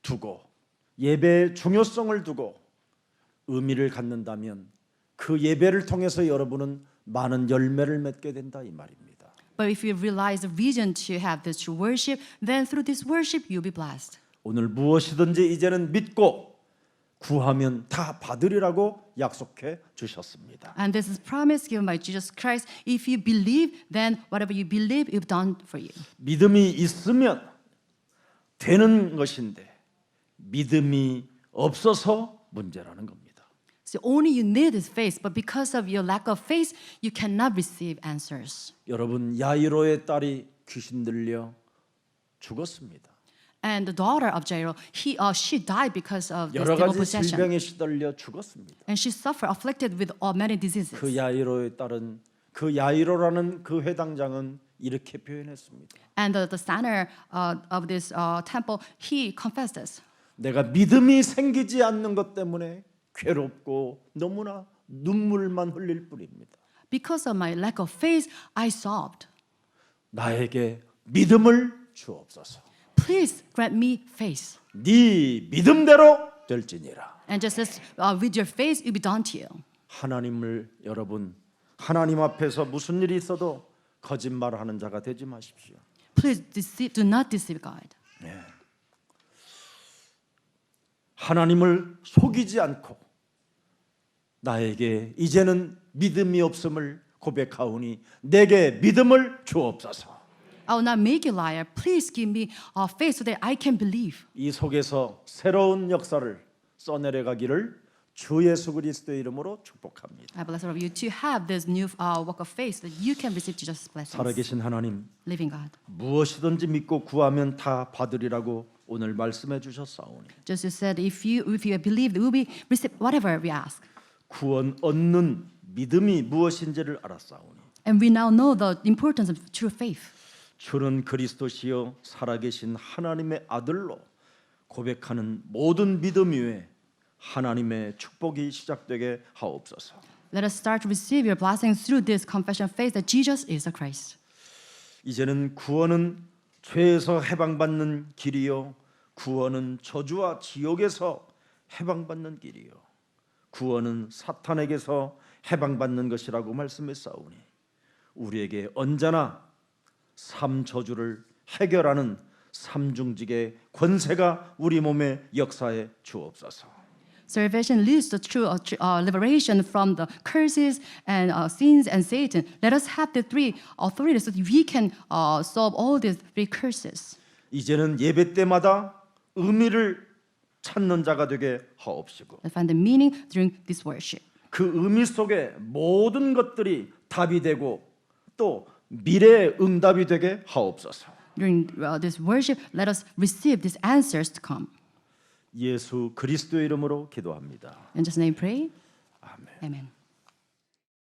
두고 예배의 중요성을 두고 의미를 갖는다면 그 예배를 통해서 여러분은 많은 열매를 맺게 된다 이 말입니다. but if you realize the reason to have this true worship, then through this worship you'll be blessed. 오늘 무엇이든지 이제는 믿고 구하면 다 받으리라고 약속해 주셨습니다. And this is promise given by Jesus Christ. If you believe, then whatever you believe, it'll be done for you. 믿음이 있으면 되는 것인데 믿음이 없어서 문제라는 겁니다. So only you need is faith, but because of your lack of faith, you cannot receive answers. 여러분 야이로의 딸이 귀신 들려 죽었습니다. And the daughter of Jairo, she died because of this 여러 demon 가지 possession. 질병에 시달려 죽었습니다. And she suffered, afflicted with many diseases. 그 야이로의 딸은 그 야이로라는 그 회당장은 이렇게 표현했습니다. And the center of this temple, he confessed this. 내가 믿음이 생기지 않는 것 때문에 괴롭고 너무나 눈물만 흘릴 뿐입니다. Because of my lack of faith, I sobbed. 나에게 믿음을 주옵소서. Please grant me faith. 네 믿음대로 될지니라. And just as with your faith, it will be done to you. 하나님을 여러분 하나님 앞에서 무슨 일이 있어도 거짓말하는 자가 되지 마십시오. Please do not deceive God. 하나님을 속이지 않고 나에게 이제는 믿음이 없음을 고백하오니 내게 믿음을 주옵소서. I will not make you liar. Please give me faith so that I can believe. 이 속에서 새로운 역사를 써내려 가기를 주 예수 그리스도의 이름으로 축복합니다. I bless all of you to have this new walk of faith that you can receive Jesus' blessings. 살아계신 하나님, Living God. 무엇이든지 믿고 구하면 다 받으리라고 오늘 말씀해 주셨사오니 Just as you said, if you believe, we will receive whatever we ask. 구원 얻는 믿음이 무엇인지를 알았사오니 And we now know the importance of true faith. 주는 그리스도시요 살아계신 하나님의 아들로 고백하는 모든 믿음 위에 하나님의 축복이 시작되게 하옵소서. Let us start to receive your blessings through this confession of faith that Jesus is the Christ. 이제는 구원은 죄에서 해방받는 길이요 구원은 저주와 지옥에서 해방받는 길이요 구원은 사탄에게서 해방받는 것이라고 말씀했사오니 우리에게 언제나 삶 저주를 해결하는 삼중직의 권세가 우리 몸에 역사해 주옵소서. Salvation leads to true liberation from the curses and sins and Satan. Let us have the three authorities so that we can solve all these three curses. 이제는 예배 때마다 의미를 찾는 자가 되게 하옵시고 Let's find the meaning during this worship. 그 의미 속에 모든 것들이 답이 되고 또 미래의 응답이 되게 하옵소서. During this worship, let us receive these answers to come. 예수 그리스도의 이름으로 기도합니다. In Jesus' name, pray. 아멘. Amen.